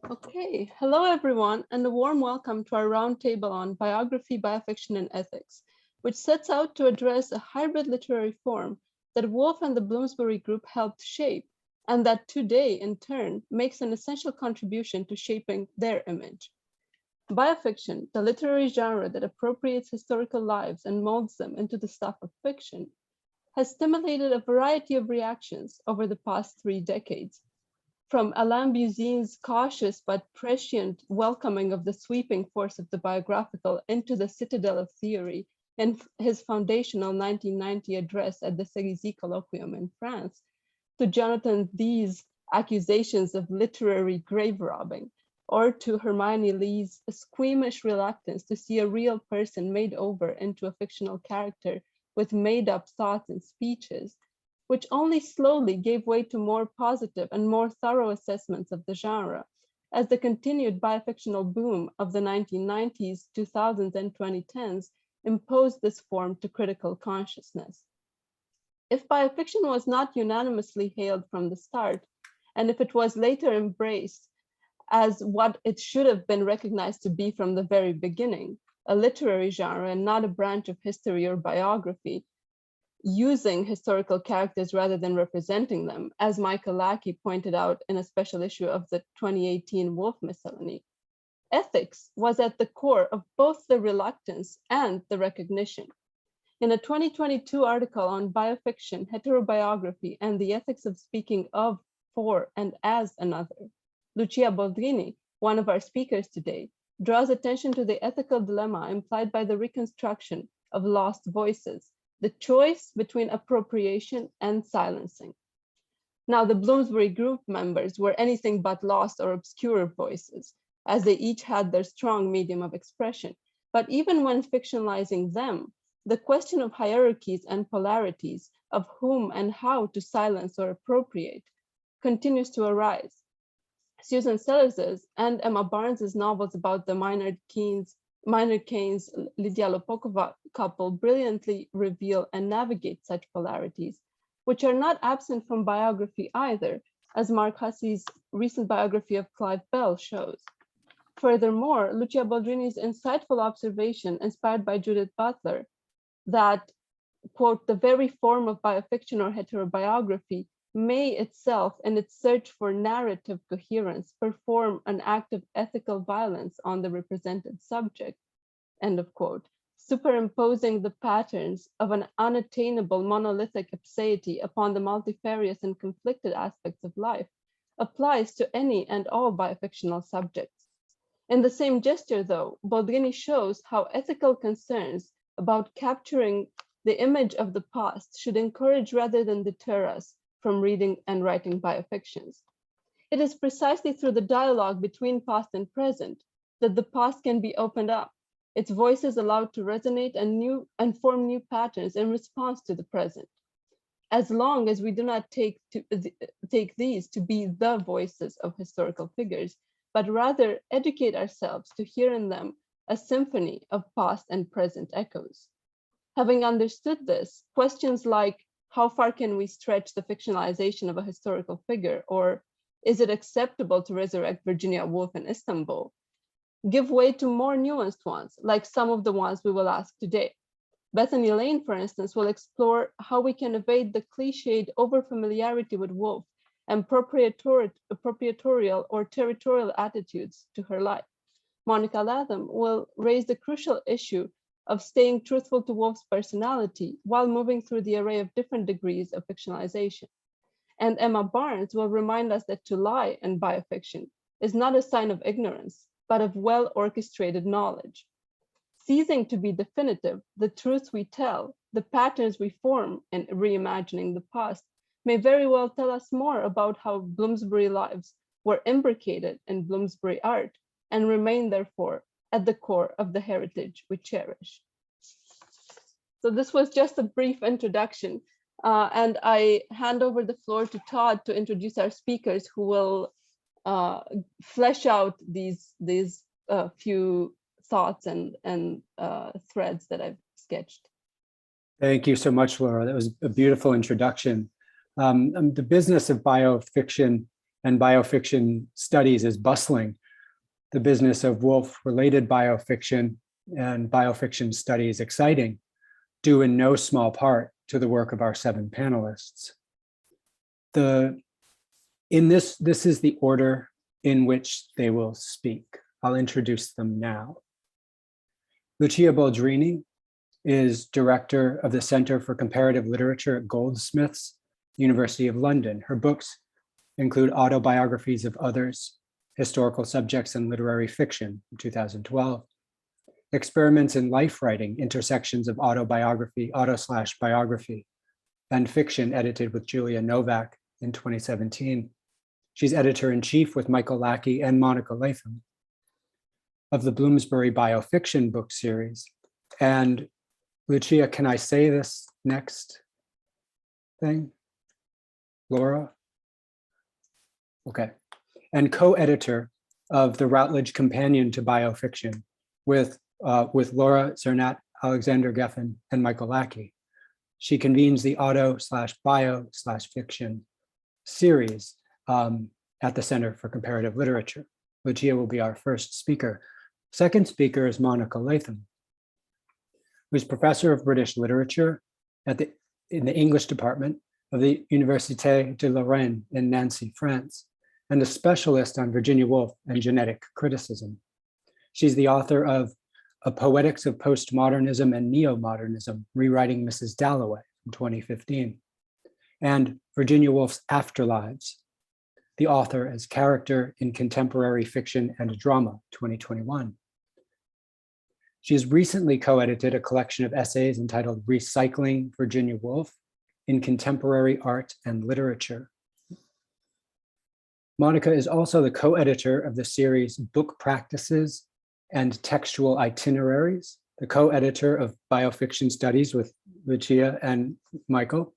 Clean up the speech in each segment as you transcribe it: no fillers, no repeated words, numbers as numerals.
Okay, hello everyone, and a warm welcome to our roundtable on biography, biofiction, and ethics, which sets out to address a hybrid literary form that Woolf and the Bloomsbury Group helped shape, and that today, in turn, makes an essential contribution to shaping their image. Biofiction, the literary genre that appropriates historical lives and molds them into the stuff of fiction, has stimulated a variety of reactions over the past 3 decades. From Alain Buzin's cautious but prescient welcoming of the sweeping force of the biographical into the citadel of theory in his foundational 1990 address at the Cerisy Colloquium in France, to Jonathan Dee's accusations of literary grave robbing, or to Hermione Lee's squeamish reluctance to see a real person made over into a fictional character with made-up thoughts and speeches, which only slowly gave way to more positive and more thorough assessments of the genre, as the continued biofictional boom of the 1990s, 2000s, and 2010s imposed this form to critical consciousness. If biofiction was not unanimously hailed from the start, and if it was later embraced as what it should have been recognized to be from the very beginning, a literary genre and not a branch of history or biography, using historical characters rather than representing them, as Michael Lackey pointed out in a special issue of the 2018 Woolf Miscellany. Ethics was at the core of both the reluctance and the recognition. In a 2022 article on biofiction, heterobiography, and the ethics of speaking of, for, and as another, Lucia Boldrini, one of our speakers today, draws attention to the ethical dilemma implied by the reconstruction of lost voices, the choice between appropriation and silencing. Now, the Bloomsbury Group members were anything but lost or obscure voices, as they each had their strong medium of expression. But even when fictionalizing them, the question of hierarchies and polarities, of whom and how to silence or appropriate, continues to arise. Susan Sellers's and Emma Barnes's novels about the Maynard Keynes, Lydia Lopokova couple brilliantly reveal and navigate such polarities, which are not absent from biography either, as Mark Hussey's recent biography of Clive Bell shows. Furthermore, Lucia Boldrini's insightful observation, inspired by Judith Butler, that, quote, the very form of biofiction or heterobiography may itself, in its search for narrative coherence, perform an act of ethical violence on the represented subject, end of quote, superimposing the patterns of an unattainable monolithic ipseity upon the multifarious and conflicted aspects of life, applies to any and all biofictional subjects. In the same gesture, though, Boldrini shows how ethical concerns about capturing the image of the past should encourage rather than deter us from reading and writing biofictions. It is precisely through the dialogue between past and present that the past can be opened up, its voices allowed to resonate and form new patterns in response to the present. As long as we do not take these to be the voices of historical figures, but rather educate ourselves to hear in them a symphony of past and present echoes. Having understood this, questions like, how far can we stretch the fictionalization of a historical figure, or is it acceptable to resurrect Virginia Woolf in Istanbul, give way to more nuanced ones, like some of the ones we will ask today. Bethany Layne, for instance, will explore how we can evade the cliched overfamiliarity with Woolf and proprietorial or territorial attitudes to her life. Monica Latham will raise the crucial issue of staying truthful to Woolf's personality while moving through the array of different degrees of fictionalization. And Emma Barnes will remind us that to lie in biofiction is not a sign of ignorance, but of well-orchestrated knowledge. Ceasing to be definitive, the truths we tell, the patterns we form in reimagining the past, may very well tell us more about how Bloomsbury lives were imbricated in Bloomsbury art and remain, therefore, at the core of the heritage we cherish. So this was just a brief introduction, and I hand over the floor to Todd to introduce our speakers, who will flesh out these few thoughts and threads that I've sketched. Thank you so much, Laura. That was a beautiful introduction. The business of biofiction and biofiction studies is bustling. The business of Woolf-related biofiction and biofiction studies exciting, due in no small part to the work of our 7 panelists. This is the order in which they will speak. I'll introduce them now. Lucia Boldrini is director of the Center for Comparative Literature at Goldsmiths, University of London. Her books include Autobiographies of Others, Historical Subjects and Literary Fiction, 2012, Experiments in Life Writing, Intersections of Autobiography, Auto/Biography, and Fiction, edited with Julia Novak in 2017. She's editor-in-chief with Michael Lackey and Monica Latham of the Bloomsbury Biofiction book series. And Lucia, can I say this next thing? Laura? Okay. And co-editor of the Routledge Companion to Biofiction with Laura, Cernat, Alexander Geffen, and Michael Lackey. She convenes the Auto/Bio/Fiction series at the Center for Comparative Literature. Lucia will be our first speaker. Second speaker is Monica Latham, who's professor of British literature in the English department of the Université de Lorraine in Nancy, France, and a specialist on Virginia Woolf and genetic criticism. She's the author of A Poetics of Postmodernism and Neo-Modernism, Rewriting Mrs. Dalloway in 2015, and Virginia Woolf's Afterlives, the author as character in Contemporary Fiction and Drama, 2021. She has recently co-edited a collection of essays entitled Recycling Virginia Woolf in Contemporary Art and Literature. Monica is also the co-editor of the series Book Practices and Textual Itineraries, the co-editor of Biofiction Studies with Lucia and Michael,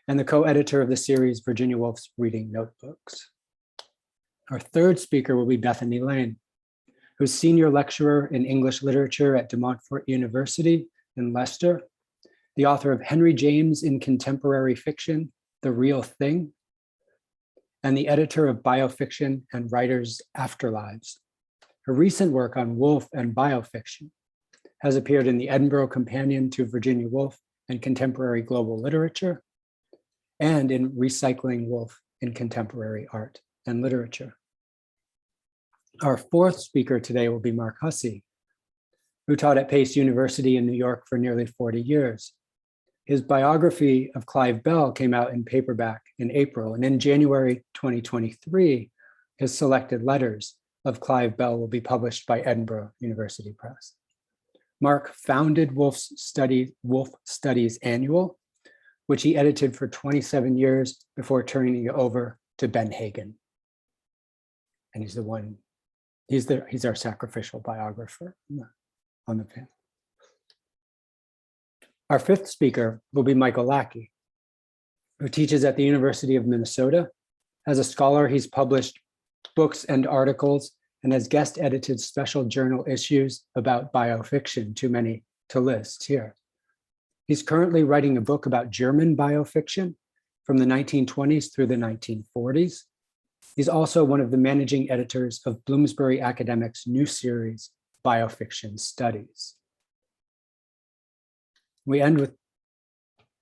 and the co-editor of the series Virginia Woolf's Reading Notebooks. Our third speaker will be Bethany Layne, who's senior lecturer in English literature at de Montfort University in Leicester, the author of Henry James in Contemporary Fiction, The Real Thing, and the editor of Biofiction and Writers' Afterlives. Her recent work on Woolf and biofiction has appeared in the Edinburgh Companion to Virginia Woolf and Contemporary Global Literature, and in Recycling Woolf in Contemporary Art and Literature. Our fourth speaker today will be Mark Hussey, who taught at Pace University in New York for nearly 40 years. His biography of Clive Bell came out in paperback in April, and in January 2023, his selected letters of Clive Bell will be published by Edinburgh University Press. Mark founded Woolf Studies Annual, which he edited for 27 years before turning it over to Ben Hagen. And he's our sacrificial biographer on the panel. Our fifth speaker will be Michael Lackey, who teaches at the University of Minnesota. As a scholar, he's published books and articles and has guest edited special journal issues about biofiction, too many to list here. He's currently writing a book about German biofiction from the 1920s through the 1940s. He's also one of the managing editors of Bloomsbury Academic's new series, Biofiction Studies. We end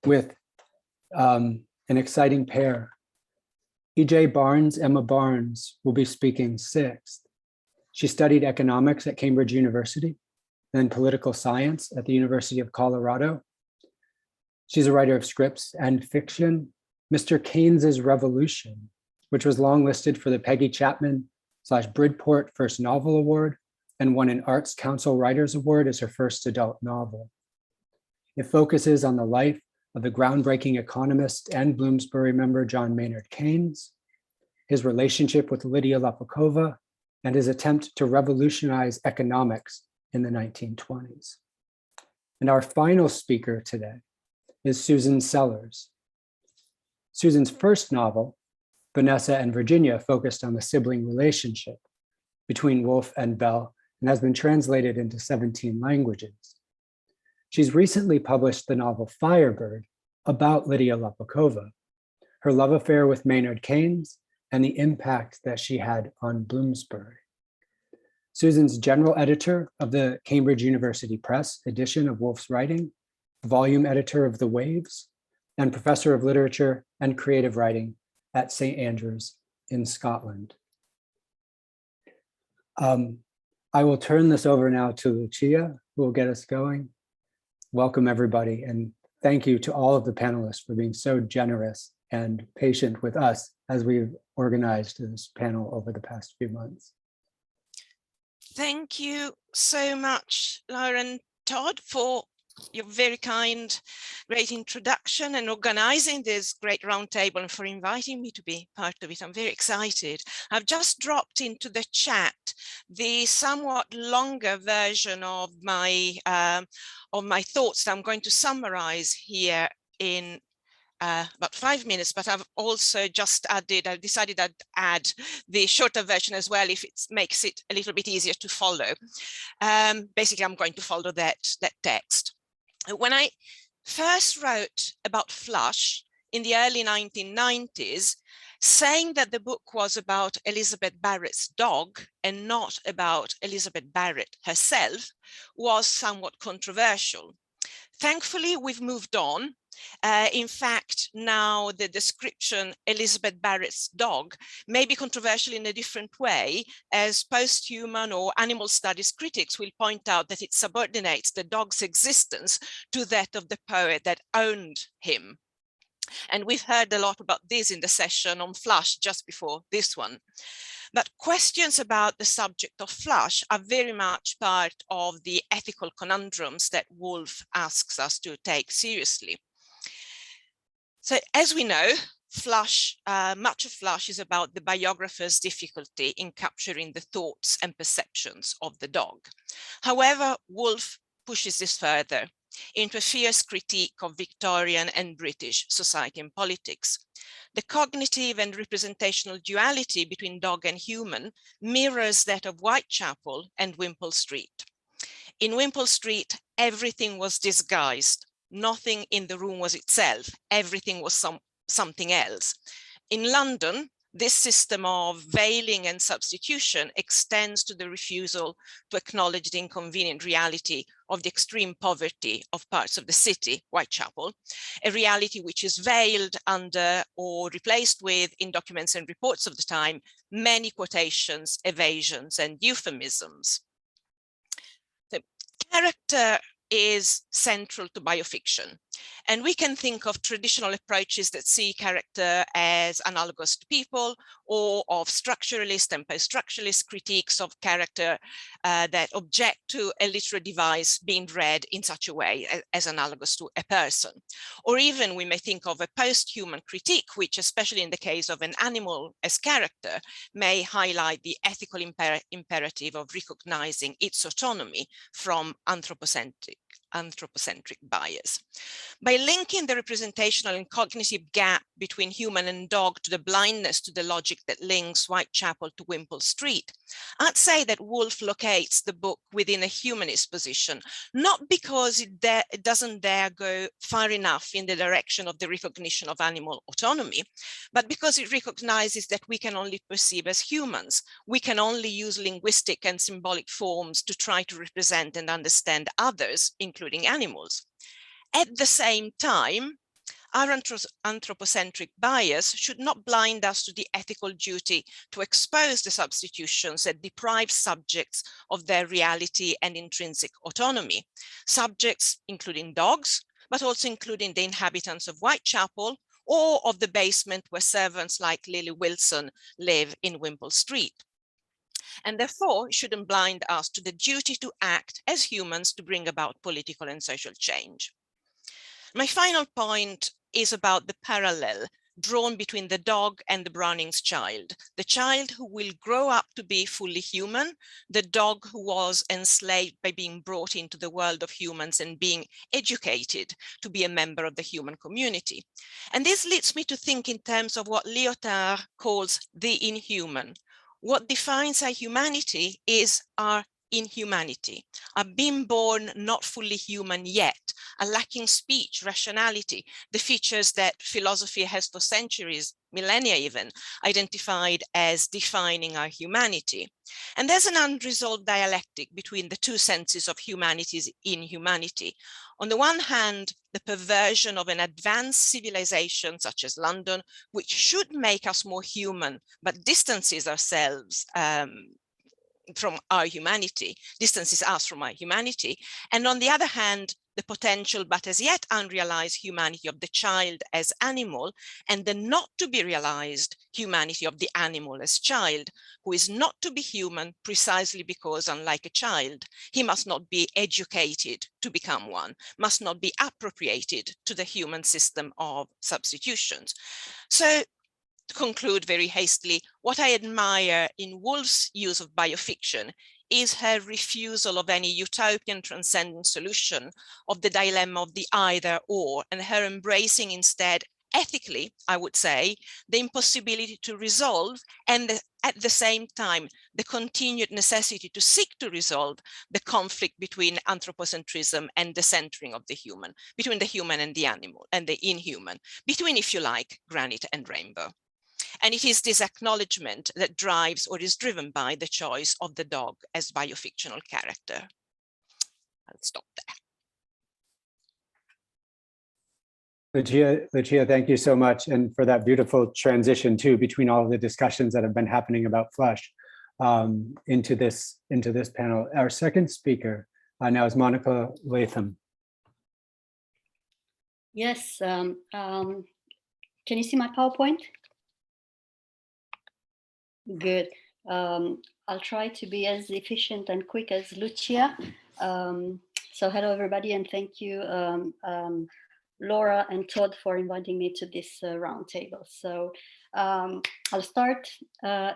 with an exciting pair. E.J. Barnes, Emma Barnes, will be speaking sixth. She studied economics at Cambridge University, then political science at the University of Colorado. She's a writer of scripts and fiction. Mr. Keynes's Revolution, which was longlisted for the Peggy Chapman/Bridport First Novel Award and won an Arts Council Writers Award as her first adult novel. It focuses on the life of the groundbreaking economist and Bloomsbury member John Maynard Keynes, his relationship with Lydia Lapokova, and his attempt to revolutionize economics in the 1920s. And our final speaker today is Susan Sellers. Susan's first novel, Vanessa and Virginia, focused on the sibling relationship between Woolf and Bell and has been translated into 17 languages. She's recently published the novel Firebird about Lydia Lapokova, her love affair with Maynard Keynes, and the impact that she had on Bloomsbury. Susan's general editor of the Cambridge University Press edition of Woolf's writing, volume editor of The Waves, and professor of literature and creative writing at St. Andrews in Scotland. I will turn this over now to Lucia, who will get us going. Welcome, everybody, and thank you to all of the panelists for being so generous and patient with us as we've organized this panel over the past few months. Thank you so much, Laura and Todd, for your very kind, great introduction and organizing this great roundtable and for inviting me to be part of it. I'm very excited. I've just dropped into the chat the somewhat longer version of my thoughts that I'm going to summarize here in about 5 minutes, but I've also just added, I've decided I'd add the shorter version as well if it makes it a little bit easier to follow. Basically, I'm going to follow that text. When I first wrote about Flush in the early 1990s, saying that the book was about Elizabeth Barrett's dog and not about Elizabeth Barrett herself was somewhat controversial. Thankfully, we've moved on. In fact, now the description Elizabeth Barrett's dog may be controversial in a different way, as post-human or animal studies critics will point out that it subordinates the dog's existence to that of the poet that owned him. And we've heard a lot about this in the session on Flush just before this one. But questions about the subject of Flush are very much part of the ethical conundrums that Woolf asks us to take seriously. So as we know, Flush, much of Flush is about the biographer's difficulty in capturing the thoughts and perceptions of the dog. However, Woolf pushes this further into a fierce critique of Victorian and British society and politics. The cognitive and representational duality between dog and human mirrors that of Whitechapel and Wimpole Street. In Wimpole Street, everything was disguised. Nothing in the room was itself. Everything was something else. In London, this system of veiling and substitution extends to the refusal to acknowledge the inconvenient reality of the extreme poverty of parts of the city, Whitechapel, a reality which is veiled under or replaced with, in documents and reports of the time, many quotations, evasions, and euphemisms. The character is central to biofiction. And we can think of traditional approaches that see character as analogous to people, or of structuralist and post-structuralist critiques of character that object to a literary device being read in such a way as analogous to a person. Or even we may think of a post-human critique, which, especially in the case of an animal as character, may highlight the ethical imperative of recognizing its autonomy from anthropocentric bias. By linking the representational and cognitive gap between human and dog to the blindness to the logic that links Whitechapel to Wimpole Street, I'd say that Woolf locates the book within a humanist position, not because it doesn't dare go far enough in the direction of the recognition of animal autonomy, but because it recognizes that we can only perceive as humans. We can only use linguistic and symbolic forms to try to represent and understand others, including animals. At the same time, our anthropocentric bias should not blind us to the ethical duty to expose the substitutions that deprive subjects of their reality and intrinsic autonomy. Subjects including dogs, but also including the inhabitants of Whitechapel or of the basement where servants like Lily Wilson live in Wimpole Street. And therefore shouldn't blind us to the duty to act as humans to bring about political and social change. My final point is about the parallel drawn between the dog and the Browning's child, the child who will grow up to be fully human, the dog who was enslaved by being brought into the world of humans and being educated to be a member of the human community. And this leads me to think in terms of what Lyotard calls the inhuman. What defines our humanity is our inhumanity, are being born not fully human yet, are lacking speech, rationality, the features that philosophy has for centuries, millennia even, identified as defining our humanity. And there's an unresolved dialectic between the two senses of humanity's inhumanity. On the one hand, the perversion of an advanced civilization such as London, which should make us more human, but distances ourselves from our humanity, distances us from our humanity. And on the other hand, the potential but as yet unrealized humanity of the child as animal, and the not to be realized humanity of the animal as child, who is not to be human precisely because, unlike a child, he must not be educated to become one, must not be appropriated to the human system of substitutions. So, to conclude very hastily, what I admire in Woolf's use of biofiction is her refusal of any utopian transcendent solution of the dilemma of the either or, and her embracing instead, ethically, I would say, the impossibility to resolve, and at the same time, the continued necessity to seek to resolve the conflict between anthropocentrism and the centering of the human, between the human and the animal and the inhuman, between, if you like, granite and rainbow. And it is this acknowledgement that drives or is driven by the choice of the dog as biofictional character. I'll stop there. Lucia, thank you so much, and for that beautiful transition too between all of the discussions that have been happening about flesh into this panel. Our second speaker now is Monica Latham. Yes, can you see my PowerPoint? Good. I'll try to be as efficient and quick as Lucia. So hello everybody, and thank you Laura and Todd for inviting me to this roundtable. So I'll start.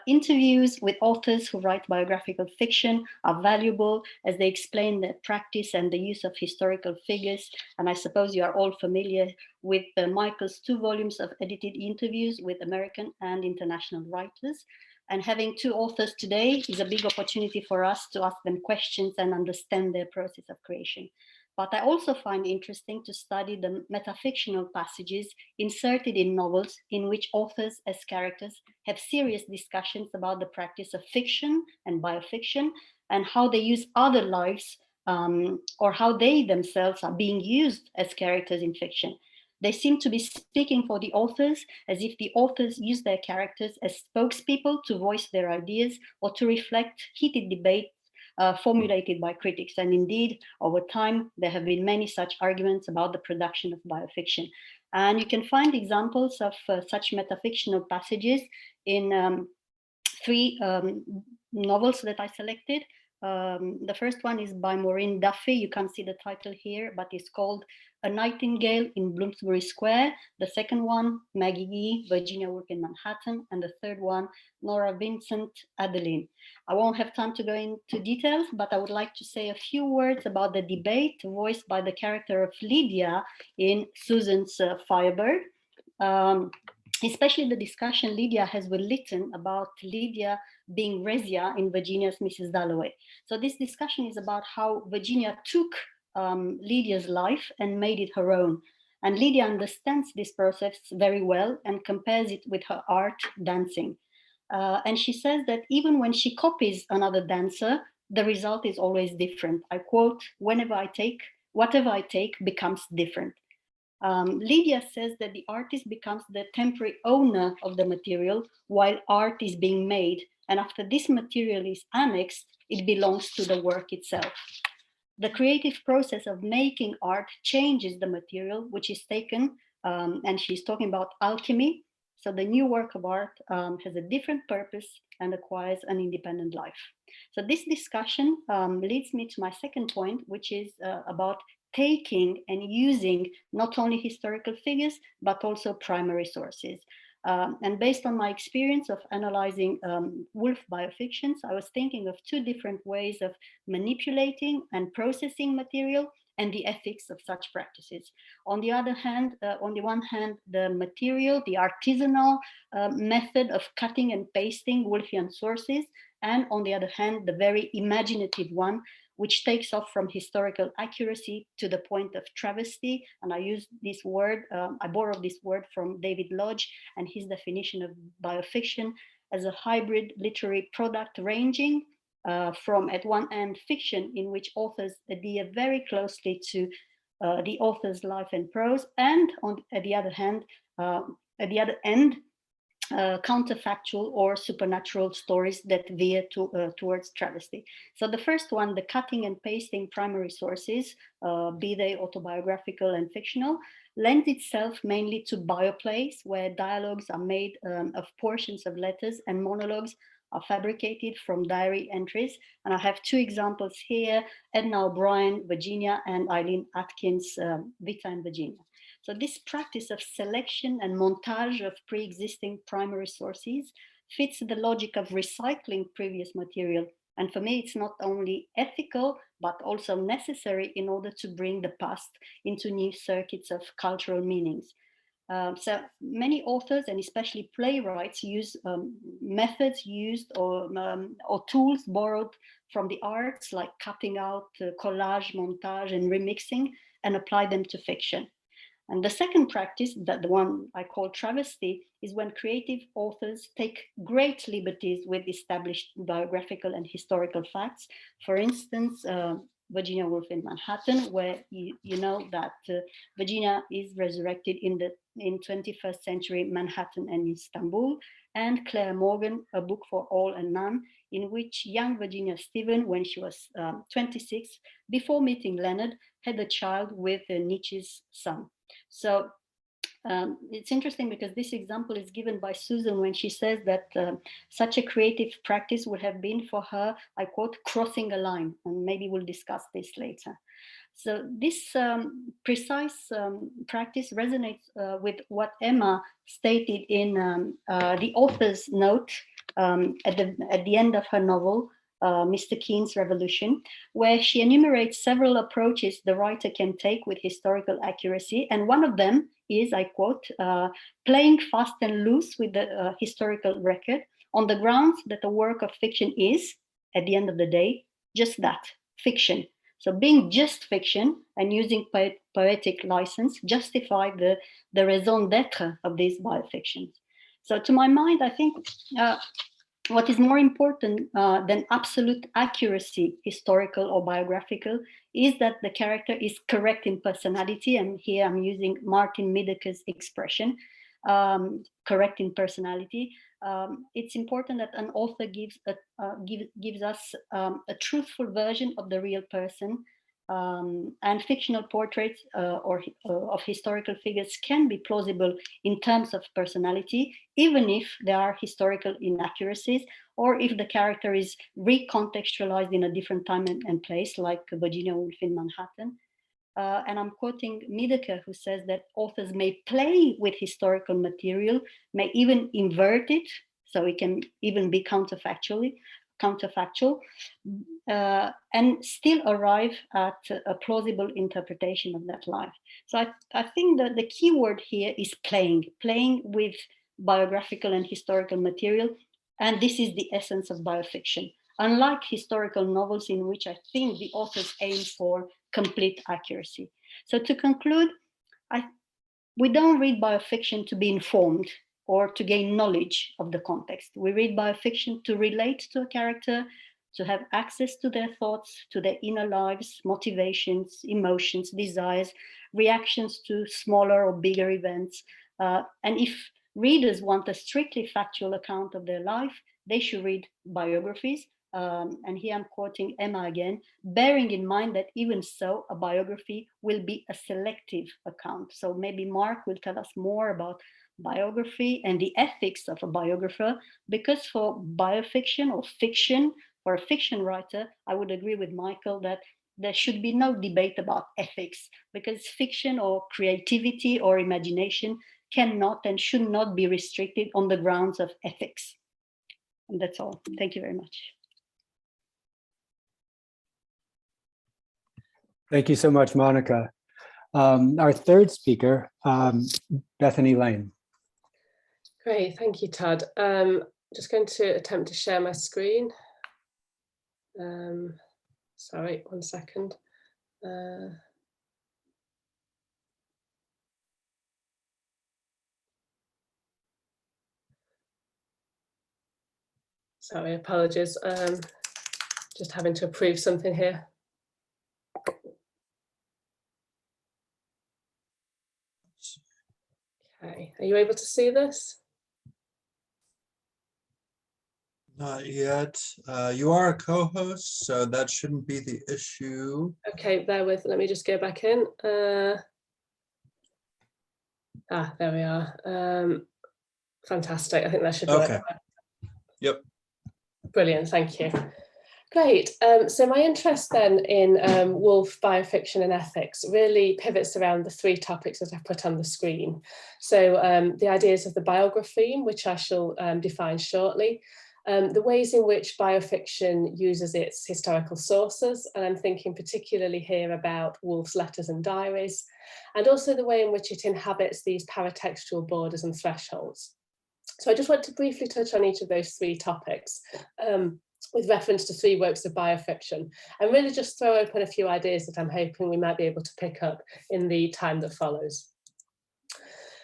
Interviews with authors who write biographical fiction are valuable as they explain their practice and the use of historical figures. And I suppose you are all familiar with Michael's 2 volumes of edited interviews with American and international writers. And having 2 authors today is a big opportunity for us to ask them questions and understand their process of creation. But I also find interesting to study the metafictional passages inserted in novels in which authors as characters have serious discussions about the practice of fiction and biofiction and how they use other lives or how they themselves are being used as characters in fiction. They seem to be speaking for the authors as if the authors use their characters as spokespeople to voice their ideas or to reflect heated debates formulated by critics. And indeed, over time, there have been many such arguments about the production of biofiction. And you can find examples of such metafictional passages in 3 novels that I selected. The first one is by Maureen Duffy. You can't see the title here, but it's called A Nightingale in Bloomsbury Square. The second one, Maggie E., Virginia Woolf in Manhattan. And the third one, Nora Vincent, Adeline. I won't have time to go into details, but I would like to say a few words about the debate voiced by the character of Lydia in Susan's Firebird. Especially the discussion Lydia has with Lytton about Lydia being Rezia in Virginia's Mrs. Dalloway. So this discussion is about how Virginia took Lydia's life and made it her own. And Lydia understands this process very well and compares it with her art, dancing. And she says that even when she copies another dancer, the result is always different. I quote, whatever I take becomes different. Lydia says that the artist becomes the temporary owner of the material while art is being made. And after this material is annexed, it belongs to the work itself. The creative process of making art changes the material which is taken, and she's talking about alchemy. So the new work of art has a different purpose and acquires an independent life. So this discussion leads me to my second point, which is about taking and using not only historical figures, but also primary sources. And based on my experience of analyzing Woolf biofictions, I was thinking of 2 different ways of manipulating and processing material and the ethics of such practices. On the one hand, the material, the artisanal method of cutting and pasting Woolfian sources, and on the other hand, the very imaginative one, which takes off from historical accuracy to the point of travesty. And I use this word, I borrowed this word from David Lodge and his definition of biofiction as a hybrid literary product ranging from, at one end, fiction in which authors adhere very closely to the author's life and prose, and at the other hand, at the other end, counterfactual or supernatural stories that veer towards travesty. So the first one, the cutting and pasting primary sources, be they autobiographical and fictional, lends itself mainly to bioplays, where dialogues are made of portions of letters and monologues are fabricated from diary entries. And I have two examples here, Edna O'Brien, Virginia, and Eileen Atkins, Vita and Virginia. So this practice of selection and montage of pre-existing primary sources fits the logic of recycling previous material. And for me, it's not only ethical, but also necessary in order to bring the past into new circuits of cultural meanings. So many authors, and especially playwrights, use methods used or tools borrowed from the arts, like cutting out, collage, montage, and remixing, and apply them to fiction. And the second practice, that the one I call travesty, is when creative authors take great liberties with established biographical and historical facts. For instance, Virginia Woolf in Manhattan, where you know that Virginia is resurrected in 21st century Manhattan and Istanbul, and Claire Morgan, A Book for All and None, in which young Virginia Stephen, when she was 26, before meeting Leonard, had a child with Nietzsche's son. So it's interesting because this example is given by Susan when she says that such a creative practice would have been for her, I quote, crossing a line, and maybe we'll discuss this later. So this precise practice resonates with what Emma stated in the author's note at the end of her novel, Mr. Keene's Revolution, where she enumerates several approaches the writer can take with historical accuracy. And one of them is, I quote, playing fast and loose with the historical record on the grounds that a work of fiction is, at the end of the day, just that, fiction. So being just fiction and using poetic license justify the raison d'etre of these biofictions. So to my mind, I think what is more important than absolute accuracy, historical or biographical, is that the character is correct in personality. And here I'm using Martin Mideker's expression, correct in personality. It's important that an author gives us a truthful version of the real person. And fictional portraits of historical figures can be plausible in terms of personality, even if there are historical inaccuracies, or if the character is recontextualized in a different time and place, like Virginia Woolf in Manhattan. And I'm quoting Mideker, who says that authors may play with historical material, may even invert it, so it can even be counterfactual, and still arrive at a plausible interpretation of that life. So I think that the key word here is playing with biographical and historical material. And this is the essence of biofiction, unlike historical novels in which I think the authors aim for complete accuracy. So to conclude, we don't read biofiction to be informed or to gain knowledge of the context. We read biofiction to relate to a character, to have access to their thoughts, to their inner lives, motivations, emotions, desires, reactions to smaller or bigger events. And if readers want a strictly factual account of their life, they should read biographies. And here I'm quoting Emma again, bearing in mind that even so, a biography will be a selective account. So maybe Mark will tell us more about biography and the ethics of a biographer, because for biofiction or fiction, for a fiction writer, I would agree with Michael that there should be no debate about ethics, because fiction or creativity or imagination cannot and should not be restricted on the grounds of ethics. And that's all. Thank you very much. Thank you so much, Monica. Our third speaker, Bethany Layne. Great, thank you, Todd. Just going to attempt to share my screen. Sorry, one second. Sorry, apologies. Just having to approve something here. Okay, are you able to see this? Not yet. You are a co-host, so that shouldn't be the issue. Okay, bear with, let me just go back in. There we are. Fantastic, I think that should work. Okay. Yep. Brilliant, thank you. Great, so my interest then in Woolf, biofiction and ethics really pivots around the three topics that I've put on the screen. So the ideas of the biography, which I shall define shortly, the ways in which biofiction uses its historical sources, and I'm thinking particularly here about Woolf's letters and diaries, and also the way in which it inhabits these paratextual borders and thresholds. So I just want to briefly touch on each of those three topics with reference to three works of biofiction, and really just throw open a few ideas that I'm hoping we might be able to pick up in the time that follows.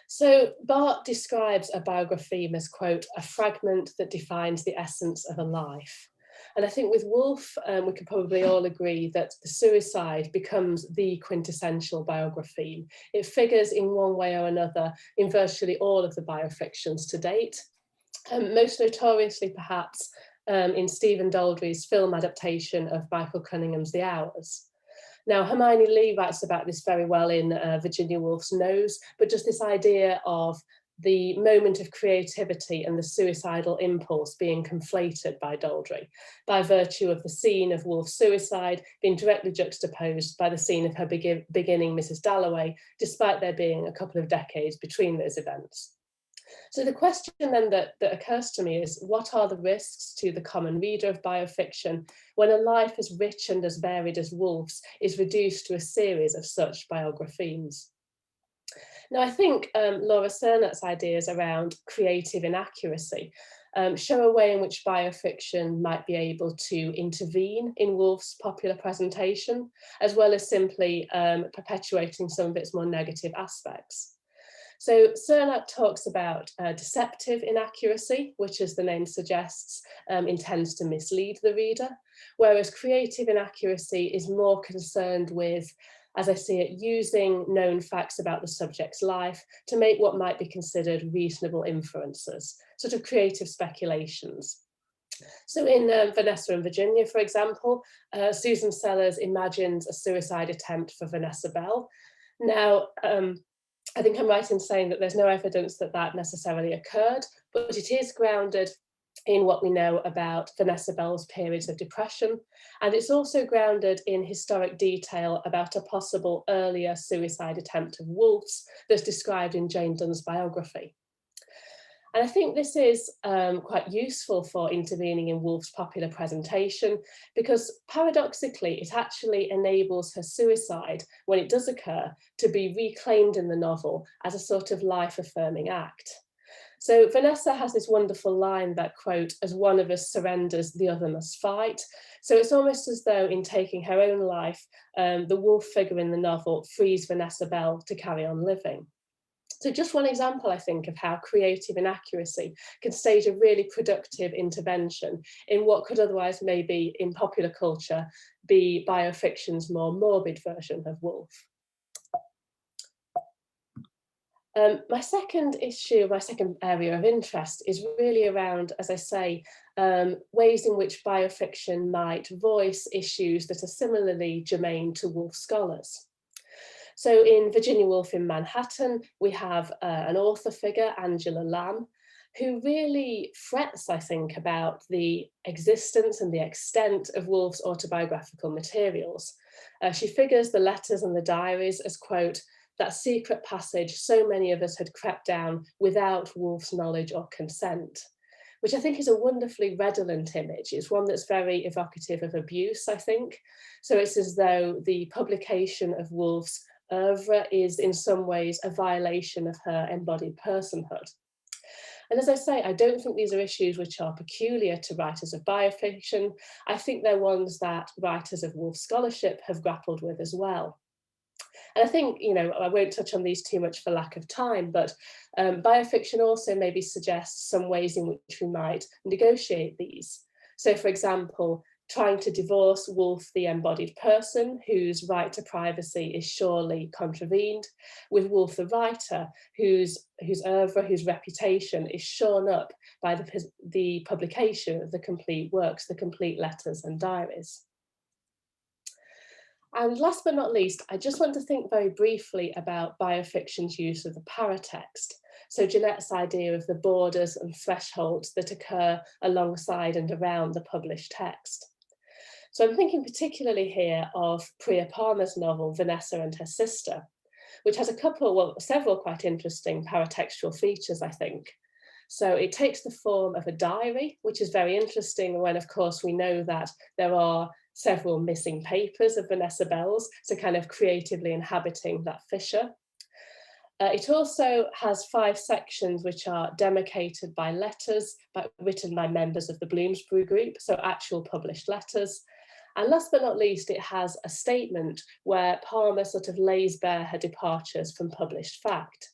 So Barth describes a biography as, quote, a fragment that defines the essence of a life. And I think with Woolf, we could probably all agree that the suicide becomes the quintessential biography. It figures in one way or another in virtually all of the biofictions to date, most notoriously perhaps in Stephen Daldry's film adaptation of Michael Cunningham's The Hours. Now, Hermione Lee writes about this very well in Virginia Woolf's Nose, but just this idea of the moment of creativity and the suicidal impulse being conflated by Daldry, by virtue of the scene of Woolf's suicide being directly juxtaposed by the scene of her beginning Mrs. Dalloway, despite there being a couple of decades between those events. So the question then that occurs to me is, what are the risks to the common reader of biofiction when a life as rich and as varied as Woolf's is reduced to a series of such biographies? Now, I think Laura Cernat's ideas around creative inaccuracy show a way in which biofiction might be able to intervene in Woolf's popular presentation, as well as simply perpetuating some of its more negative aspects. So Cernat talks about deceptive inaccuracy, which, as the name suggests, intends to mislead the reader, whereas creative inaccuracy is more concerned with, as I see it, using known facts about the subject's life to make what might be considered reasonable inferences, sort of creative speculations. So in Vanessa and Virginia, for example, Susan Sellers imagines a suicide attempt for Vanessa Bell. Now, I think I'm right in saying that there's no evidence that that necessarily occurred, but it is grounded in what we know about Vanessa Bell's periods of depression. And it's also grounded in historic detail about a possible earlier suicide attempt of Woolf's that's described in Jane Dunn's biography. And I think this is quite useful for intervening in Woolf's popular presentation, because paradoxically, it actually enables her suicide, when it does occur, to be reclaimed in the novel as a sort of life-affirming act. So Vanessa has this wonderful line that, quote, as one of us surrenders, the other must fight. So it's almost as though in taking her own life, the Woolf figure in the novel frees Vanessa Bell to carry on living. So just one example, I think, of how creative inaccuracy can stage a really productive intervention in what could otherwise maybe in popular culture be biofiction's more morbid version of Woolf. My second area of interest is really around, as I say, ways in which biofiction might voice issues that are similarly germane to Woolf scholars. So in Virginia Woolf in Manhattan, we have an author figure, Angela Lamb, who really frets, I think, about the existence and the extent of Woolf's autobiographical materials. She figures the letters and the diaries as, quote, that secret passage so many of us had crept down without Woolf's knowledge or consent, which I think is a wonderfully redolent image. It's one that's very evocative of abuse, I think. So it's as though the publication of Woolf's oeuvre is in some ways a violation of her embodied personhood. And as I say, I don't think these are issues which are peculiar to writers of biofiction. I think they're ones that writers of Woolf scholarship have grappled with as well. And I think, you know, I won't touch on these too much for lack of time, but biofiction also maybe suggests some ways in which we might negotiate these. So, for example, trying to divorce Woolf, the embodied person, whose right to privacy is surely contravened, with Woolf, the writer, whose oeuvre, whose reputation is shorn up by the publication of the complete works, the complete letters and diaries. And last but not least, I just want to think very briefly about biofiction's use of the paratext. So Jeanette's idea of the borders and thresholds that occur alongside and around the published text. So I'm thinking particularly here of Priya Palmer's novel, Vanessa and Her Sister, which has several quite interesting paratextual features, I think. So it takes the form of a diary, which is very interesting when, of course, we know that there are several missing papers of Vanessa Bell's, so kind of creatively inhabiting that fissure. It also has 5 sections which are demarcated by letters written by members of the Bloomsbury group, so actual published letters. And last but not least, it has a statement where Palmer sort of lays bare her departures from published fact.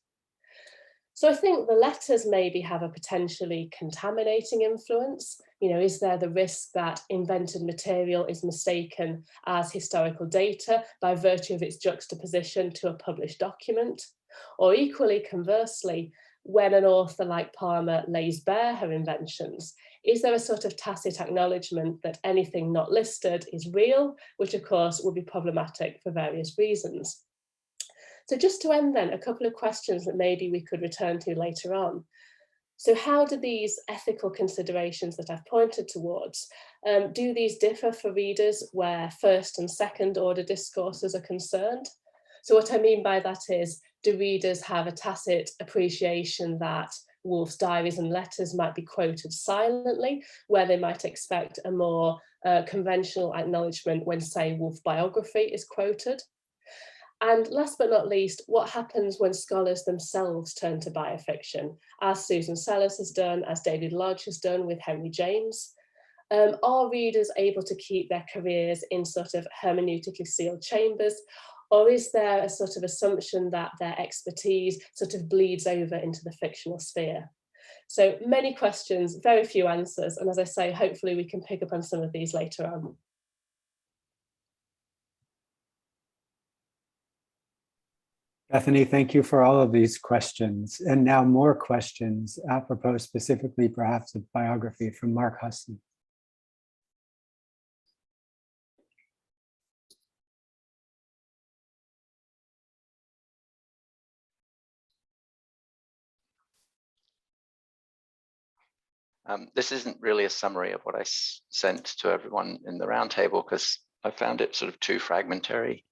So I think the letters maybe have a potentially contaminating influence. You know, is there the risk that invented material is mistaken as historical data by virtue of its juxtaposition to a published document? Or equally conversely, when an author like Palmer lays bare her inventions, is there a sort of tacit acknowledgement that anything not listed is real, which of course would be problematic for various reasons? So just to end then, a couple of questions that maybe we could return to later on. So how do these ethical considerations that I've pointed towards, do these differ for readers where first and second order discourses are concerned? So what I mean by that is, do readers have a tacit appreciation that Woolf's diaries and letters might be quoted silently, where they might expect a more conventional acknowledgement when, say, Woolf biography is quoted? And last but not least, what happens when scholars themselves turn to biofiction, as Susan Sellers has done, as David Lodge has done with Henry James? Are readers able to keep their careers in sort of hermeneutically sealed chambers? Or is there a sort of assumption that their expertise sort of bleeds over into the fictional sphere? So many questions, very few answers. And as I say, hopefully we can pick up on some of these later on. Bethany, thank you for all of these questions. And now more questions, apropos specifically perhaps of biography, from Mark Hussey. This isn't really a summary of what I sent to everyone in the roundtable because I found it sort of too fragmentary.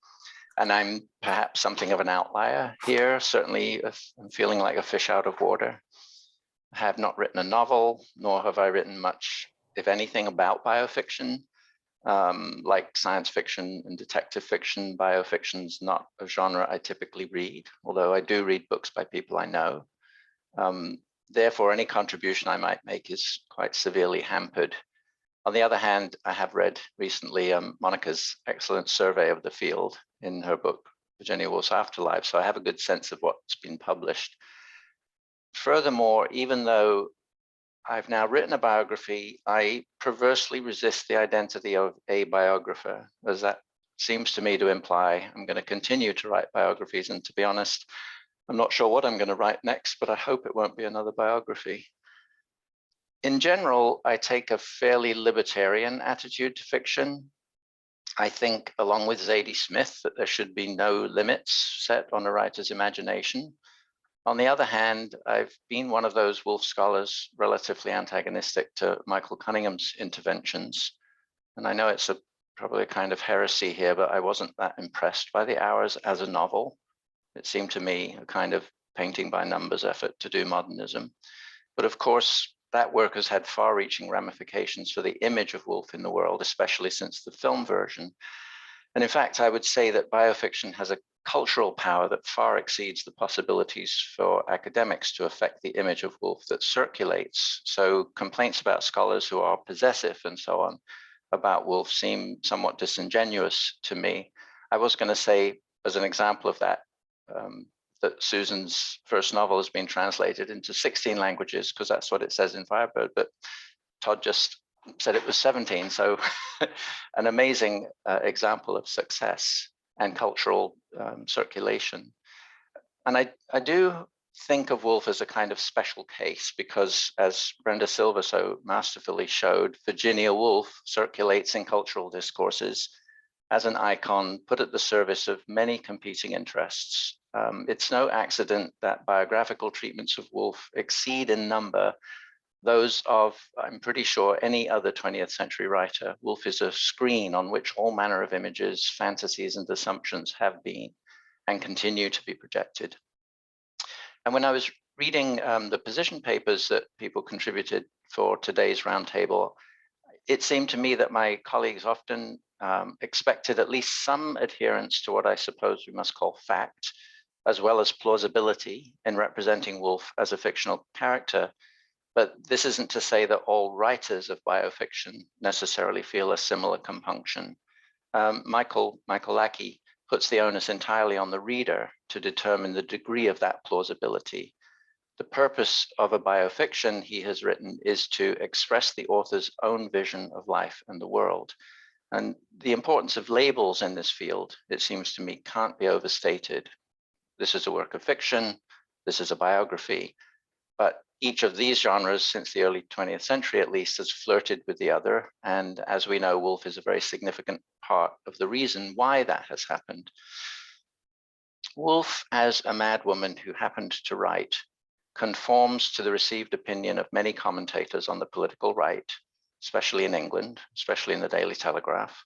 And I'm perhaps something of an outlier here. Certainly, I'm feeling like a fish out of water. I have not written a novel, nor have I written much, if anything, about biofiction. Like science fiction and detective fiction, biofiction's not a genre I typically read, although I do read books by people I know. Therefore, any contribution I might make is quite severely hampered. On the other hand, I have read recently Monica's excellent survey of the field in her book, Virginia Woolf's Afterlife, so I have a good sense of what's been published. Furthermore, even though I've now written a biography, I perversely resist the identity of a biographer, as that seems to me to imply I'm going to continue to write biographies, and to be honest, I'm not sure what I'm going to write next, but I hope it won't be another biography. In general, I take a fairly libertarian attitude to fiction. I think, along with Zadie Smith, that there should be no limits set on a writer's imagination. On the other hand, I've been one of those Woolf scholars relatively antagonistic to Michael Cunningham's interventions. And I know it's probably a kind of heresy here, but I wasn't that impressed by The Hours as a novel. It seemed to me a kind of painting by numbers effort to do modernism. But of course, that work has had far-reaching ramifications for the image of Woolf in the world, especially since the film version. And in fact, I would say that biofiction has a cultural power that far exceeds the possibilities for academics to affect the image of Woolf that circulates. So complaints about scholars who are possessive and so on about Woolf seem somewhat disingenuous to me. I was going to say, as an example of that, that Susan's first novel has been translated into 16 languages, because that's what it says in Firebird, but Todd just said it was 17. So an amazing example of success and cultural circulation. And I do think of Woolf as a kind of special case, because as Brenda Silva so masterfully showed, Virginia Woolf circulates in cultural discourses as an icon put at the service of many competing interests. It's no accident that biographical treatments of Woolf exceed in number those of, I'm pretty sure, any other 20th century writer. Woolf is a screen on which all manner of images, fantasies, and assumptions have been and continue to be projected. And when I was reading the position papers that people contributed for today's roundtable, it seemed to me that my colleagues often expected at least some adherence to what I suppose we must call fact, as well as plausibility in representing Woolf as a fictional character. But this isn't to say that all writers of biofiction necessarily feel a similar compunction. Michael Lackey puts the onus entirely on the reader to determine the degree of that plausibility. The purpose of a biofiction, he has written, is to express the author's own vision of life and the world. And the importance of labels in this field, it seems to me, can't be overstated. This is a work of fiction, this is a biography, but each of these genres, since the early 20th century at least, has flirted with the other. And as we know, Woolf is a very significant part of the reason why that has happened. Woolf, as a madwoman who happened to write, conforms to the received opinion of many commentators on the political right, especially in England, especially in the Daily Telegraph,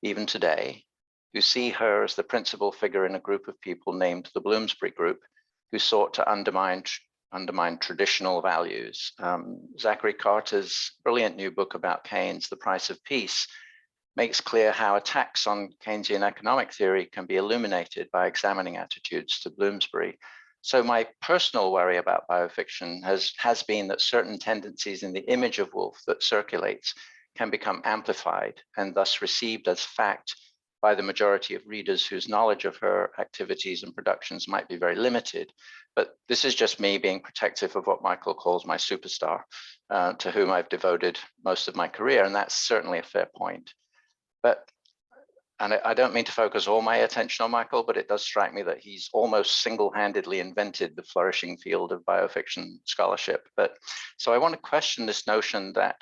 even today, who see her as the principal figure in a group of people named the Bloomsbury Group, who sought to undermine traditional values. Zachary Carter's brilliant new book about Keynes, The Price of Peace, makes clear how attacks on Keynesian economic theory can be illuminated by examining attitudes to Bloomsbury. So my personal worry about biofiction has been that certain tendencies in the image of Woolf that circulates can become amplified and thus received as fact by the majority of readers whose knowledge of her activities and productions might be very limited. But this is just me being protective of what Michael calls my superstar, to whom I've devoted most of my career, and that's certainly a fair point. And I don't mean to focus all my attention on Michael, but it does strike me that he's almost single-handedly invented the flourishing field of biofiction scholarship. So I want to question this notion that,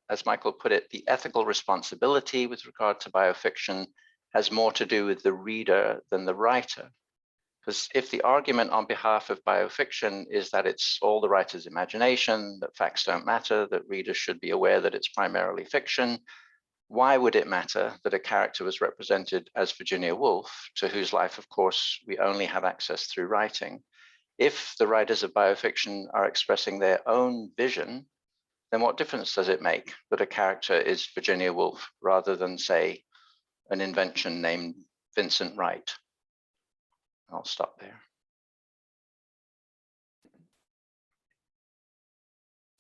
as Michael put it, the ethical responsibility with regard to biofiction has more to do with the reader than the writer. Because if the argument on behalf of biofiction is that it's all the writer's imagination, that facts don't matter, that readers should be aware that it's primarily fiction, why would it matter that a character was represented as Virginia Woolf, to whose life, of course, we only have access through writing? If the writers of biofiction are expressing their own vision, then what difference does it make that a character is Virginia Woolf rather than, say, an invention named Vincent Wright? I'll stop there.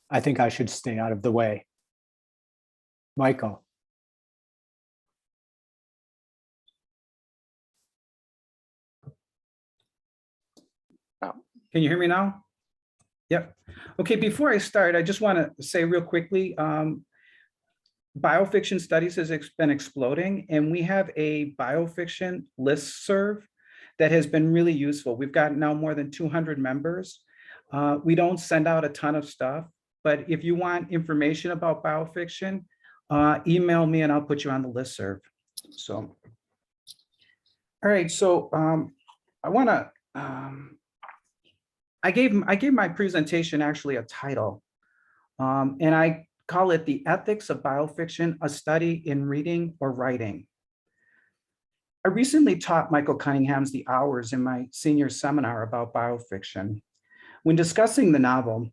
I think I should stay out of the way. Michael. Can you hear me now? Yep. Okay, before I start, I just want to say real quickly, biofiction studies has been exploding, and we have a biofiction listserv that has been really useful. We've got now more than 200 members. We don't send out a ton of stuff, but if you want information about biofiction, email me and I'll put you on the listserv. So, all right, so I want to, I gave my presentation actually a title, and I call it The Ethics of Biofiction, a Study in Reading or Writing. I recently taught Michael Cunningham's The Hours in my senior seminar about biofiction. When discussing the novel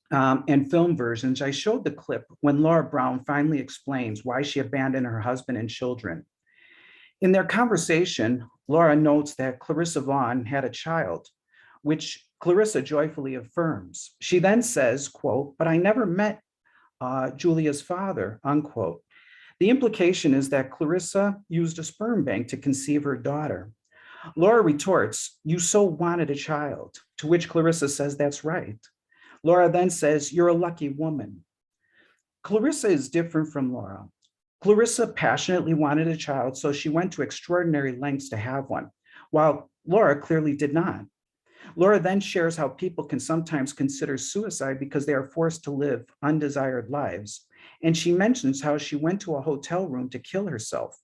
and film versions, I showed the clip when Laura Brown finally explains why she abandoned her husband and children. In their conversation, Laura notes that Clarissa Vaughan had a child, which Clarissa joyfully affirms. She then says, quote, "But I never met Julia's father," unquote. The implication is that Clarissa used a sperm bank to conceive her daughter. Laura retorts, "You so wanted a child," to which Clarissa says, "That's right." Laura then says, "You're a lucky woman." Clarissa is different from Laura. Clarissa passionately wanted a child, so she went to extraordinary lengths to have one, while Laura clearly did not. Laura then shares how people can sometimes consider suicide because they are forced to live undesired lives. And she mentions how she went to a hotel room to kill herself.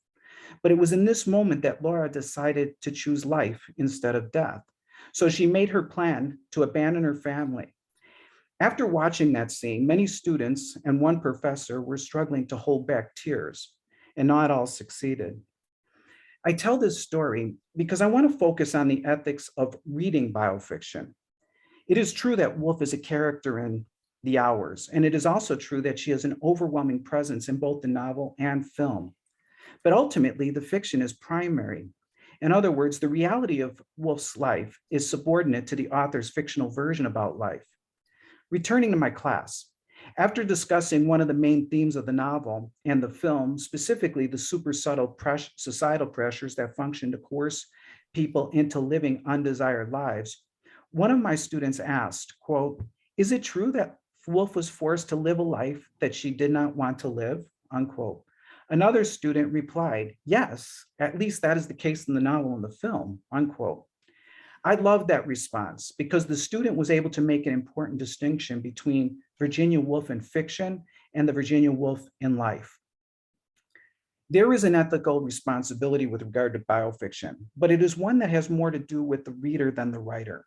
But it was in this moment that Laura decided to choose life instead of death. So she made her plan to abandon her family. After watching that scene, many students and one professor were struggling to hold back tears, and not all succeeded. I tell this story because I want to focus on the ethics of reading biofiction. It is true that Woolf is a character in The Hours, and it is also true that she has an overwhelming presence in both the novel and film. But ultimately, the fiction is primary. In other words, the reality of Woolf's life is subordinate to the author's fictional version about life. Returning to my class, after discussing one of the main themes of the novel and the film, specifically the super subtle societal pressures that function to coerce people into living undesired lives, one of my students asked, quote, "Is it true that Woolf was forced to live a life that she did not want to live?" Unquote. Another student replied, "Yes, at least that is the case in the novel and the film," unquote. I love that response because the student was able to make an important distinction between Virginia Woolf in fiction and the Virginia Woolf in life. There is an ethical responsibility with regard to biofiction, but it is one that has more to do with the reader than the writer.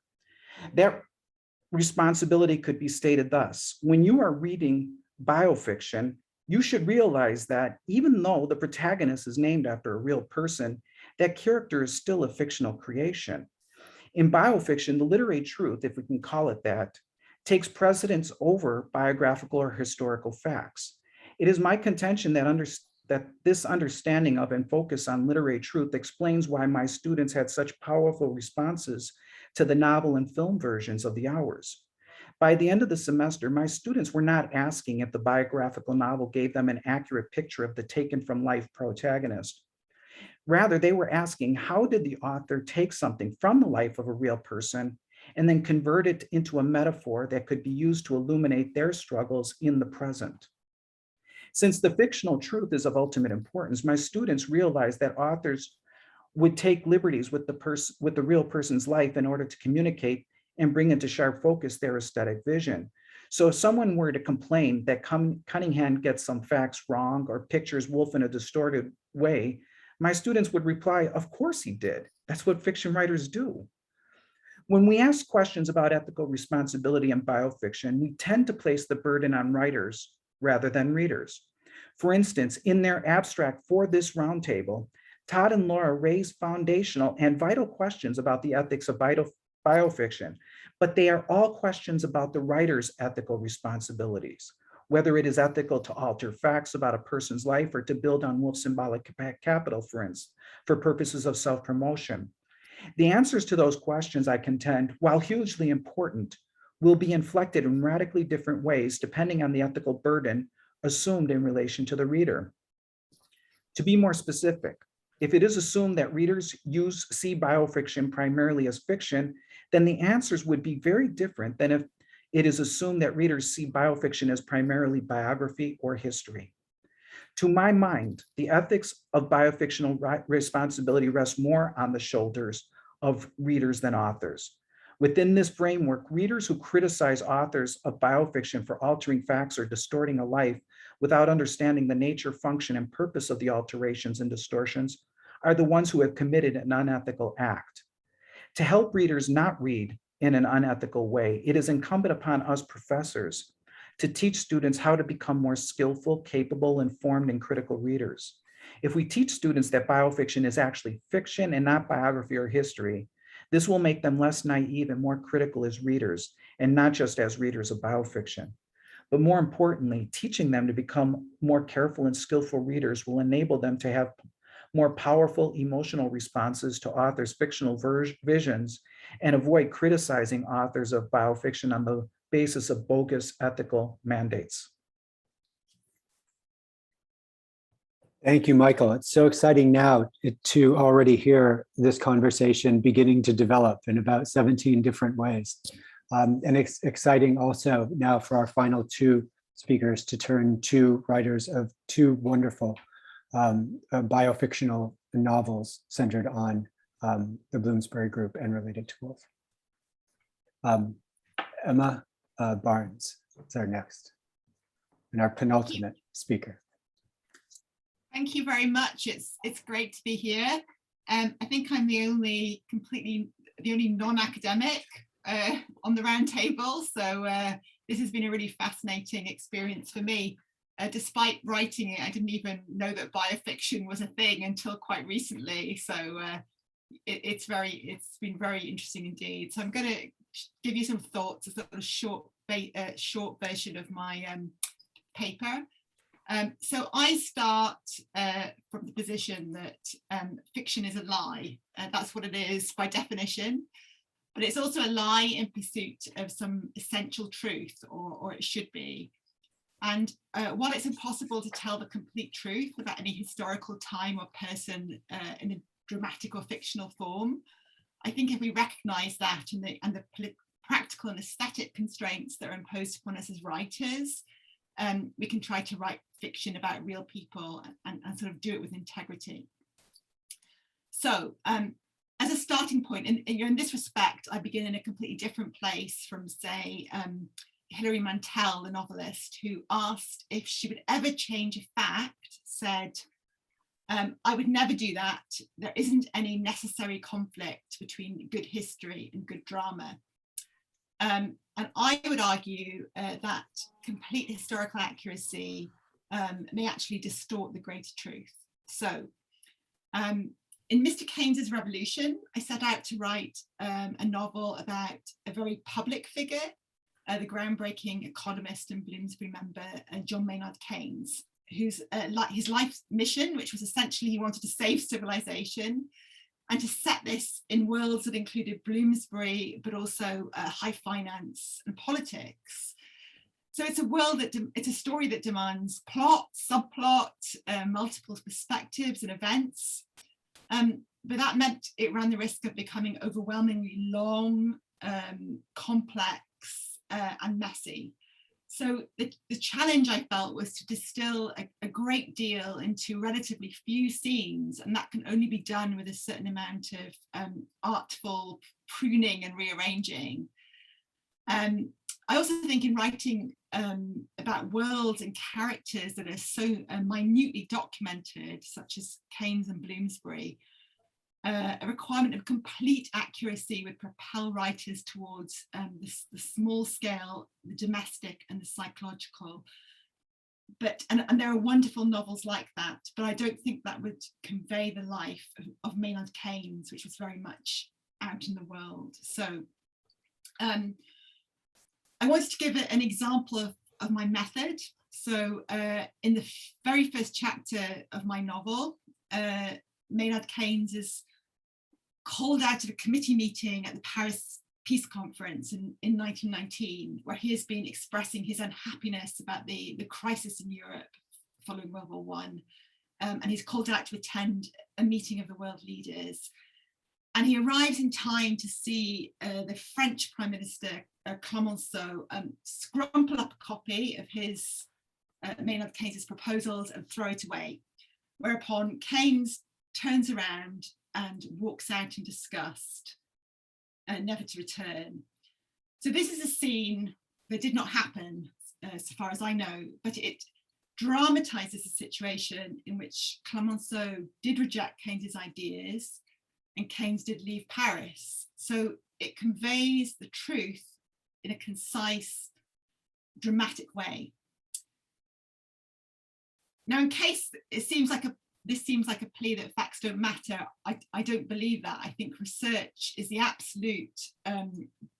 That responsibility could be stated thus: when you are reading biofiction, you should realize that even though the protagonist is named after a real person, that character is still a fictional creation. In biofiction, the literary truth, if we can call it that, takes precedence over biographical or historical facts. It is my contention that this understanding of and focus on literary truth explains why my students had such powerful responses to the novel and film versions of The Hours. By the end of the semester, my students were not asking if the biographical novel gave them an accurate picture of the taken from life protagonist. Rather, they were asking, how did the author take something from the life of a real person and then convert it into a metaphor that could be used to illuminate their struggles in the present? Since the fictional truth is of ultimate importance, my students realized that authors would take liberties with the real person's life in order to communicate and bring into sharp focus their aesthetic vision. So if someone were to complain that Cunningham gets some facts wrong or pictures Woolf in a distorted way, my students would reply, "Of course he did. That's what fiction writers do." When we ask questions about ethical responsibility in biofiction, we tend to place the burden on writers rather than readers. For instance, in their abstract for this roundtable, Todd and Laura raise foundational and vital questions about the ethics of biofiction, but they are all questions about the writer's ethical responsibilities, whether it is ethical to alter facts about a person's life or to build on Woolf's symbolic capital, for instance, for purposes of self-promotion. The answers to those questions, I contend, while hugely important, will be inflected in radically different ways depending on the ethical burden assumed in relation to the reader. To be more specific, if it is assumed that readers see biofiction primarily as fiction, then the answers would be very different than if it is assumed that readers see biofiction as primarily biography or history. To my mind, the ethics of biofictional responsibility rests more on the shoulders of readers than authors. Within this framework, readers who criticize authors of biofiction for altering facts or distorting a life without understanding the nature, function, and purpose of the alterations and distortions are the ones who have committed an unethical act. To help readers not read in an unethical way, it is incumbent upon us professors to teach students how to become more skillful, capable, informed, and critical readers. If we teach students that biofiction is actually fiction and not biography or history, this will make them less naive and more critical as readers, and not just as readers of biofiction. But more importantly, teaching them to become more careful and skillful readers will enable them to have more powerful emotional responses to authors' fictional visions, and avoid criticizing authors of biofiction on the basis of bogus ethical mandates. Thank you, Michael. It's so exciting now to already hear this conversation beginning to develop in about 17 different ways. And it's exciting also now for our final two speakers to turn to writers of two wonderful biofictional novels centered on the Bloomsbury group and related to Woolf. Emma Barnes is our next and our penultimate speaker. Thank you very much. It's great to be here. I think I'm the only non-academic on the round table. So this has been a really fascinating experience for me. Despite writing it, I didn't even know that biofiction was a thing until quite recently. So it's been very interesting indeed. So I'm going to give you some thoughts, a sort of short version of my paper. So I start from the position that fiction is a lie. That's what it is by definition, but it's also a lie in pursuit of some essential truth, or it should be. And while it's impossible to tell the complete truth about any historical time or person in a dramatic or fictional form, I think if we recognise that and the practical and aesthetic constraints that are imposed upon us as writers, we can try to write fiction about real people and sort of do it with integrity. So as a starting point, and in this respect, I begin in a completely different place from, say, Hilary Mantel, the novelist, who asked if she would ever change a fact, said, I would never do that. There isn't any necessary conflict between good history and good drama. And I would argue that complete historical accuracy may actually distort the greater truth. So in Mr. Keynes's Revolution, I set out to write a novel about a very public figure, the groundbreaking economist and Bloomsbury member, John Maynard Keynes, whose his life mission, which was essentially he wanted to save civilization, and to set this in worlds that included Bloomsbury, but also high finance and politics. So it's a world it's a story that demands plot, subplot, multiple perspectives and events. But that meant it ran the risk of becoming overwhelmingly long, complex, and messy. So the challenge I felt was to distill a great deal into relatively few scenes, and that can only be done with a certain amount of artful pruning and rearranging. I also think in writing about worlds and characters that are so minutely documented, such as Keynes and Bloomsbury, a requirement of complete accuracy would propel writers towards the small scale, the domestic and the psychological. But and there are wonderful novels like that, but I don't think that would convey the life of Maynard Keynes, which was very much out in the world. So I wanted to give an example of my method. So in the very first chapter of my novel, Maynard Keynes is called out of a committee meeting at the Paris Peace Conference in 1919, where he has been expressing his unhappiness about the crisis in Europe following World War I. And he's called out to attend a meeting of the world leaders. And he arrives in time to see the French Prime Minister, Clemenceau, scrumple up a copy of his Maynard Keynes's proposals and throw it away. Whereupon Keynes turns around and walks out in disgust, never to return. So this is a scene that did not happen, so far as I know, but it dramatizes a situation in which Clemenceau did reject Keynes's ideas and Keynes did leave Paris. So it conveys the truth in a concise, dramatic way. Now, in case this seems like a plea that facts don't matter, I don't believe that. I think research is the absolute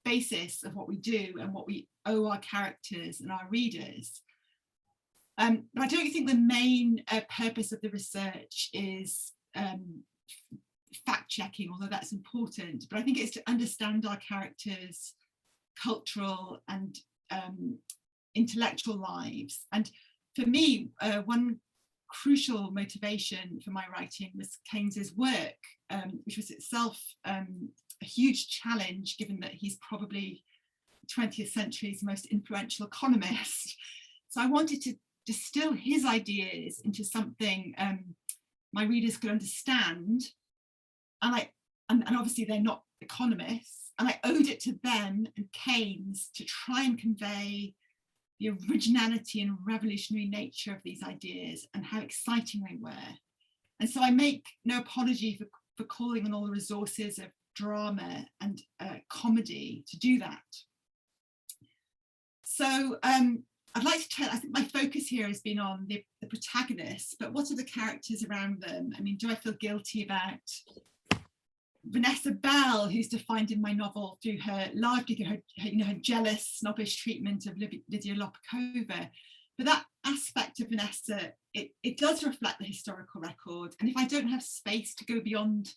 basis of what we do and what we owe our characters and our readers. But I don't think the main purpose of the research is fact-checking, although that's important, but I think it's to understand our characters' cultural and intellectual lives. And for me, one crucial motivation for my writing was Keynes's work, which was itself a huge challenge, given that he's probably 20th century's most influential economist. So I wanted to distill his ideas into something my readers could understand. And obviously they're not economists, and I owed it to them and Keynes to try and convey the originality and revolutionary nature of these ideas and how exciting they were. And so I make no apology for calling on all the resources of drama and comedy to do that. So I'd like to tell, I think my focus here has been on the protagonists, but what are the characters around them? I mean, do I feel guilty about Vanessa Bell, who's defined in my novel through her, largely through her jealous, snobbish treatment of Lydia Lopakova? But that aspect of Vanessa, it does reflect the historical record. And if I don't have space to go beyond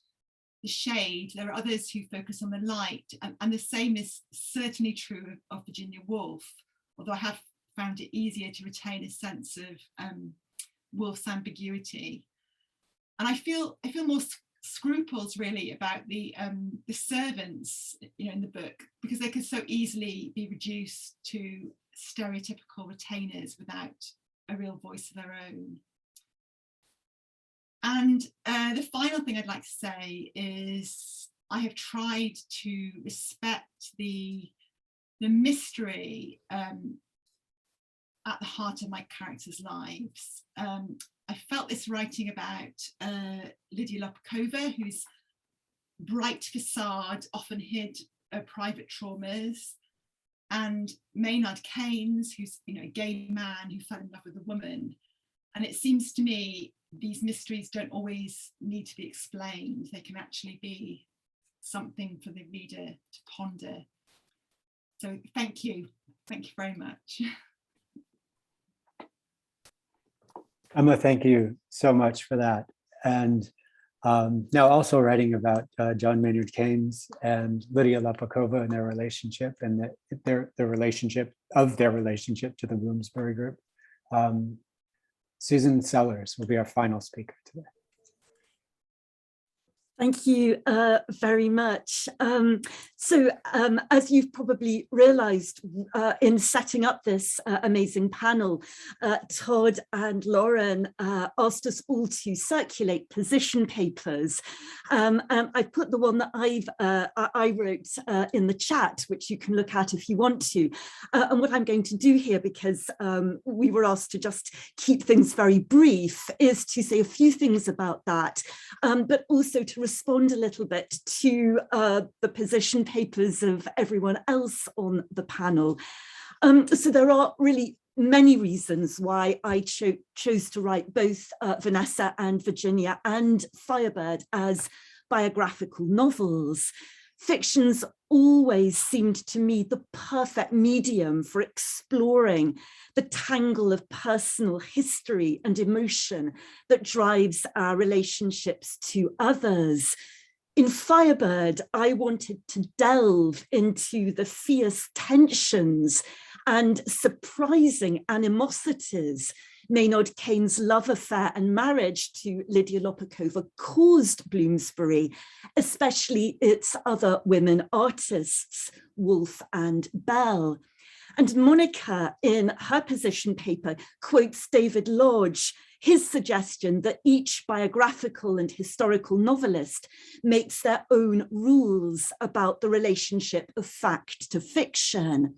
the shade, there are others who focus on the light. And the same is certainly true of Virginia Woolf, although I have found it easier to retain a sense of Woolf's ambiguity. And I feel more scruples really about the servants, in the book, because they could so easily be reduced to stereotypical retainers without a real voice of their own. And the final thing I'd like to say is I have tried to respect the mystery at the heart of my characters' lives. I felt this writing about Lydia Lopakova, whose bright facade often hid private traumas, and Maynard Keynes, who's a gay man who fell in love with a woman. And it seems to me these mysteries don't always need to be explained. They can actually be something for the reader to ponder. So thank you very much. Emma, thank you so much for that. And now also writing about John Maynard Keynes and Lydia Lopakova and their relationship, and their relationship to the Bloomsbury Group. Susan Sellers will be our final speaker today. Thank you very much. As you've probably realized in setting up this amazing panel, Todd and Lauren asked us all to circulate position papers. I've put the one that I wrote in the chat, which you can look at if you want to. And what I'm going to do here, because we were asked to just keep things very brief, is to say a few things about that, but also to respond a little bit to the position papers of everyone else on the panel. So there are really many reasons why I chose to write both Vanessa and Virginia and Firebird as biographical novels. Fictions always seemed to me the perfect medium for exploring the tangle of personal history and emotion that drives our relationships to others. In Firebird, I wanted to delve into the fierce tensions and surprising animosities Maynard Keynes' love affair and marriage to Lydia Lopakova caused Bloomsbury, especially its other women artists, Woolf and Bell. And Monica, in her position paper, quotes David Lodge, his suggestion that each biographical and historical novelist makes their own rules about the relationship of fact to fiction.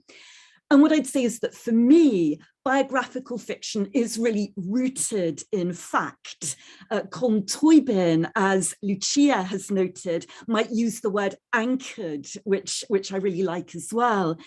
And what I'd say is that for me, biographical fiction is really rooted in fact. Colm Toibin, as Lucia has noted, might use the word anchored, which I really like as well.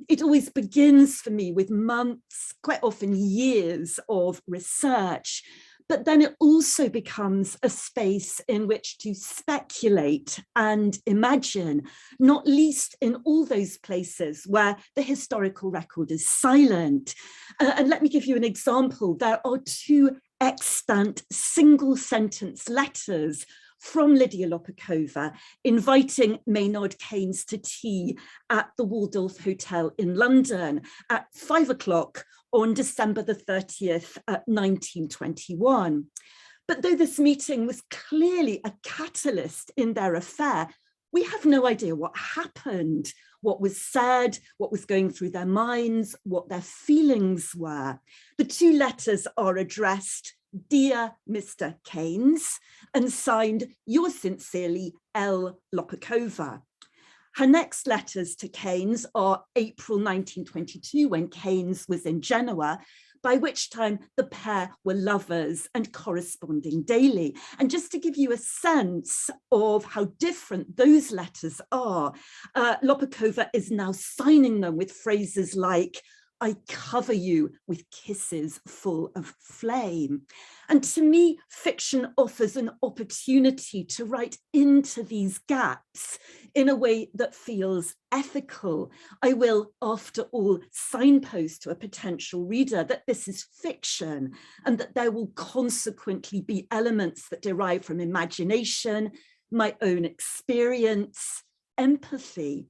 It always begins for me with months, quite often years of research, but then it also becomes a space in which to speculate and imagine, not least in all those places where the historical record is silent. And let me give you an example. There are two extant single sentence letters from Lydia Lopakova inviting Maynard Keynes to tea at the Waldorf Hotel in London at 5 o'clock on December the 30th, 1921. But though this meeting was clearly a catalyst in their affair, we have no idea what happened, what was said, what was going through their minds, what their feelings were. The two letters are addressed, Dear Mr. Keynes, and signed, Yours sincerely, L. Lopakova. Her next letters to Keynes are April 1922, when Keynes was in Genoa, by which time the pair were lovers and corresponding daily. And just to give you a sense of how different those letters are, Lopakova is now signing them with phrases like, I cover you with kisses full of flame. And to me, fiction offers an opportunity to write into these gaps in a way that feels ethical. I will, after all, signpost to a potential reader that this is fiction and that there will consequently be elements that derive from imagination, my own experience, empathy.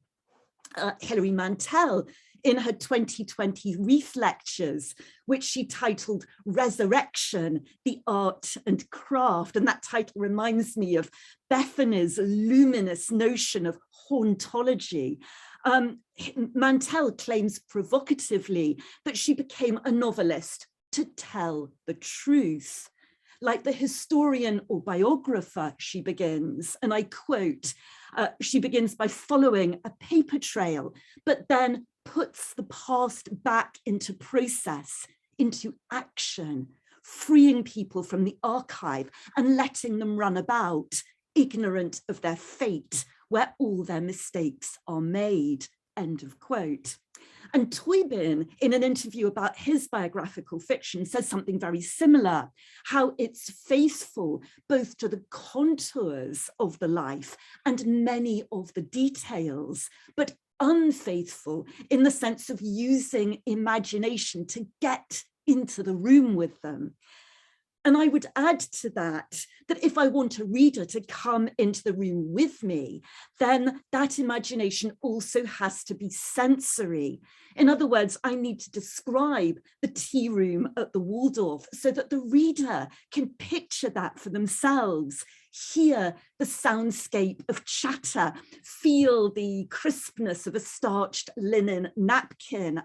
Hilary Mantel, in her 2020 Reith Lectures, which she titled Resurrection, the Art and Craft. And that title reminds me of Bethany's luminous notion of hauntology. Mantel claims provocatively that she became a novelist to tell the truth. Like the historian or biographer, she begins, and I quote, she begins by following a paper trail, but then puts the past back into process, into action, freeing people from the archive and letting them run about, ignorant of their fate, where all their mistakes are made, end of quote. And Toybin, in an interview about his biographical fiction, says something very similar, how it's faithful both to the contours of the life and many of the details, but unfaithful in the sense of using imagination to get into the room with them. And I would add to that, that if I want a reader to come into the room with me, then that imagination also has to be sensory. In other words, I need to describe the tea room at the Waldorf so that the reader can picture that for themselves, hear the soundscape of chatter, feel the crispness of a starched linen napkin,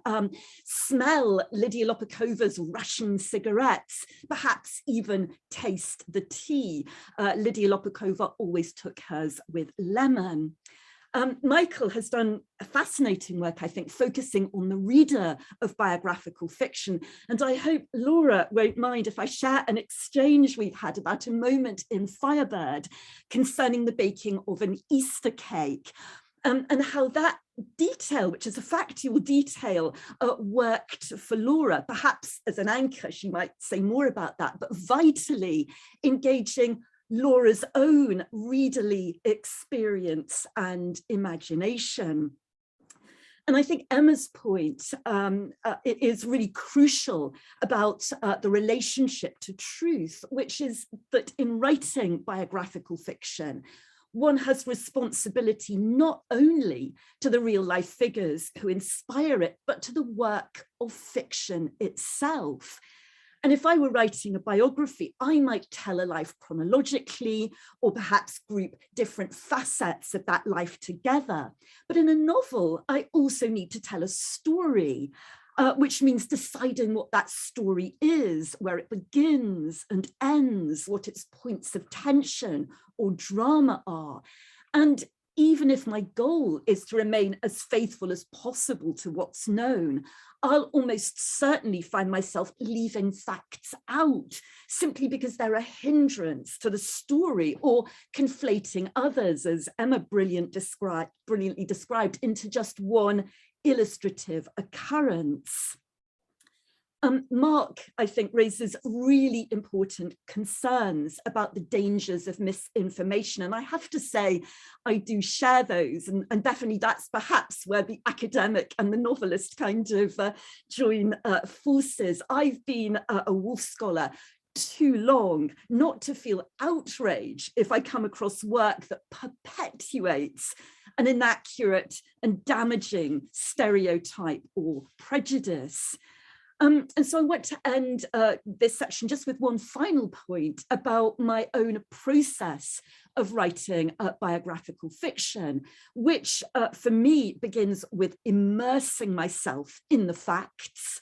smell Lydia Lopakova's Russian cigarettes, perhaps even taste the tea. Lydia Lopakova always took hers with lemon. Michael has done a fascinating work, I think, focusing on the reader of biographical fiction. And I hope Laura won't mind if I share an exchange we've had about a moment in Firebird concerning the baking of an Easter cake. And how that detail, which is a factual detail, worked for Laura, perhaps as an anchor, she might say more about that, but vitally engaging Laura's own readerly experience and imagination. And I think Emma's point it is really crucial about the relationship to truth, which is that in writing biographical fiction, one has responsibility not only to the real life figures who inspire it, but to the work of fiction itself. And if I were writing a biography, I might tell a life chronologically, or perhaps group different facets of that life together. But in a novel, I also need to tell a story, which means deciding what that story is, where it begins and ends, what its points of tension or drama are. And even if my goal is to remain as faithful as possible to what's known, I'll almost certainly find myself leaving facts out simply because they're a hindrance to the story, or conflating others, as Emma brilliantly described, into just one illustrative occurrence. Mark, I think, raises really important concerns about the dangers of misinformation. And I have to say, I do share those. And Bethany, that's perhaps where the academic and the novelist kind of join forces. I've been a Woolf scholar too long not to feel outrage if I come across work that perpetuates an inaccurate and damaging stereotype or prejudice. And so I want to end this section just with one final point about my own process of writing biographical fiction, which for me begins with immersing myself in the facts,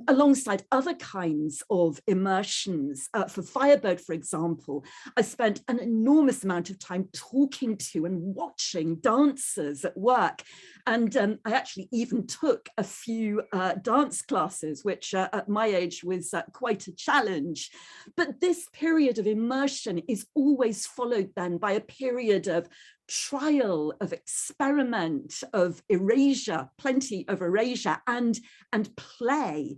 alongside other kinds of immersions. For Firebird, for example, I spent an enormous amount of time talking to and watching dancers at work. And I actually even took a few dance classes, which at my age was quite a challenge. But this period of immersion is always followed then by a period of trial, of experiment, of erasure, plenty of erasure and play.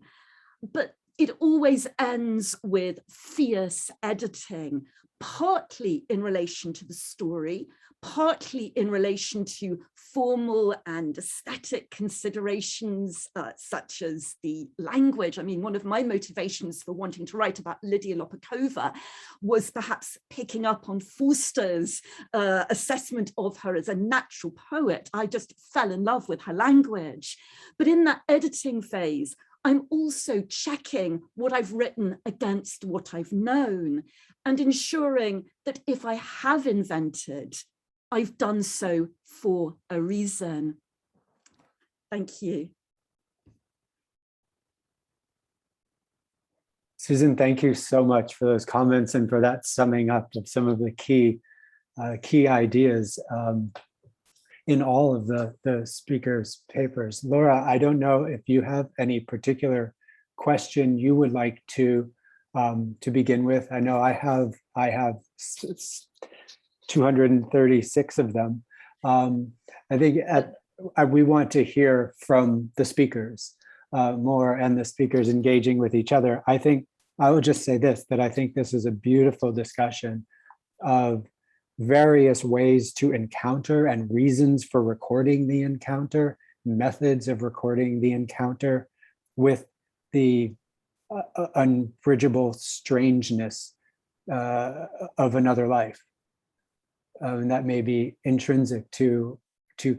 But it always ends with fierce editing, partly in relation to the story, partly in relation to formal and aesthetic considerations, such as the language. I mean, one of my motivations for wanting to write about Lydia Lopakova was perhaps picking up on Forster's assessment of her as a natural poet. I just fell in love with her language. But in that editing phase, I'm also checking what I've written against what I've known and ensuring that if I have invented, I've done so for a reason. Thank you. Susan, thank you so much for those comments and for that summing up of some of the key ideas in all of the speakers' papers. Laura, I don't know if you have any particular question you would like to begin with. I know I have 236 of them. I think we want to hear from the speakers more, and the speakers engaging with each other. I think I will just say this, that I think this is a beautiful discussion of various ways to encounter and reasons for recording the encounter, methods of recording the encounter with the unbridgeable strangeness of another life. And that may be intrinsic to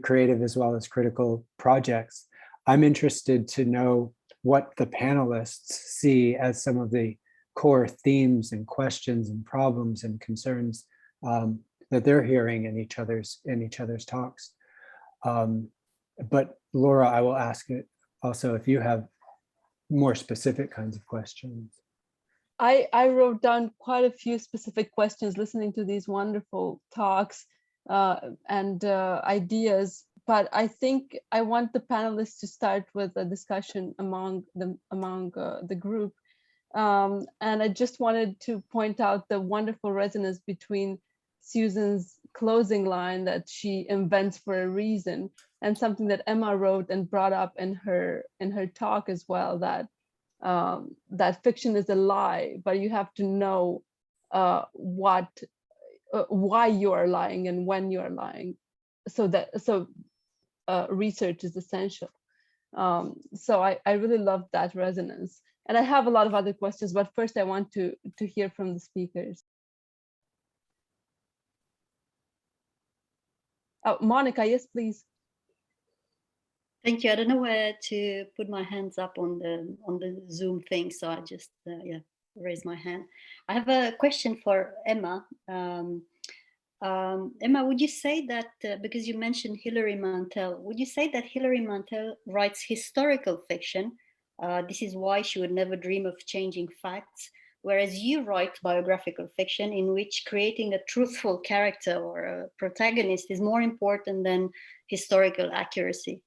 creative as well as critical projects. I'm interested to know what the panelists see as some of the core themes and questions and problems and concerns that they're hearing in each other's talks. But Laura, I will ask it also if you have more specific kinds of questions. I wrote down quite a few specific questions listening to these wonderful talks and ideas, but I think I want the panelists to start with a discussion among the group. And I just wanted to point out the wonderful resonance between Susan's closing line that she invents for a reason, and something that Emma wrote and brought up in her talk as well, that that fiction is a lie, but you have to know why you are lying and when you are lying. So research is essential. So I really love that resonance. And I have a lot of other questions, but first I want to hear from the speakers. Monica, yes, please. Thank you. I don't know where to put my hands up on the Zoom thing, so I just raise my hand. I have a question for Emma. Emma, would you say that because you mentioned Hilary Mantel, would you say that Hilary Mantel writes historical fiction? This is why she would never dream of changing facts, whereas you write biographical fiction in which creating a truthful character or a protagonist is more important than historical accuracy.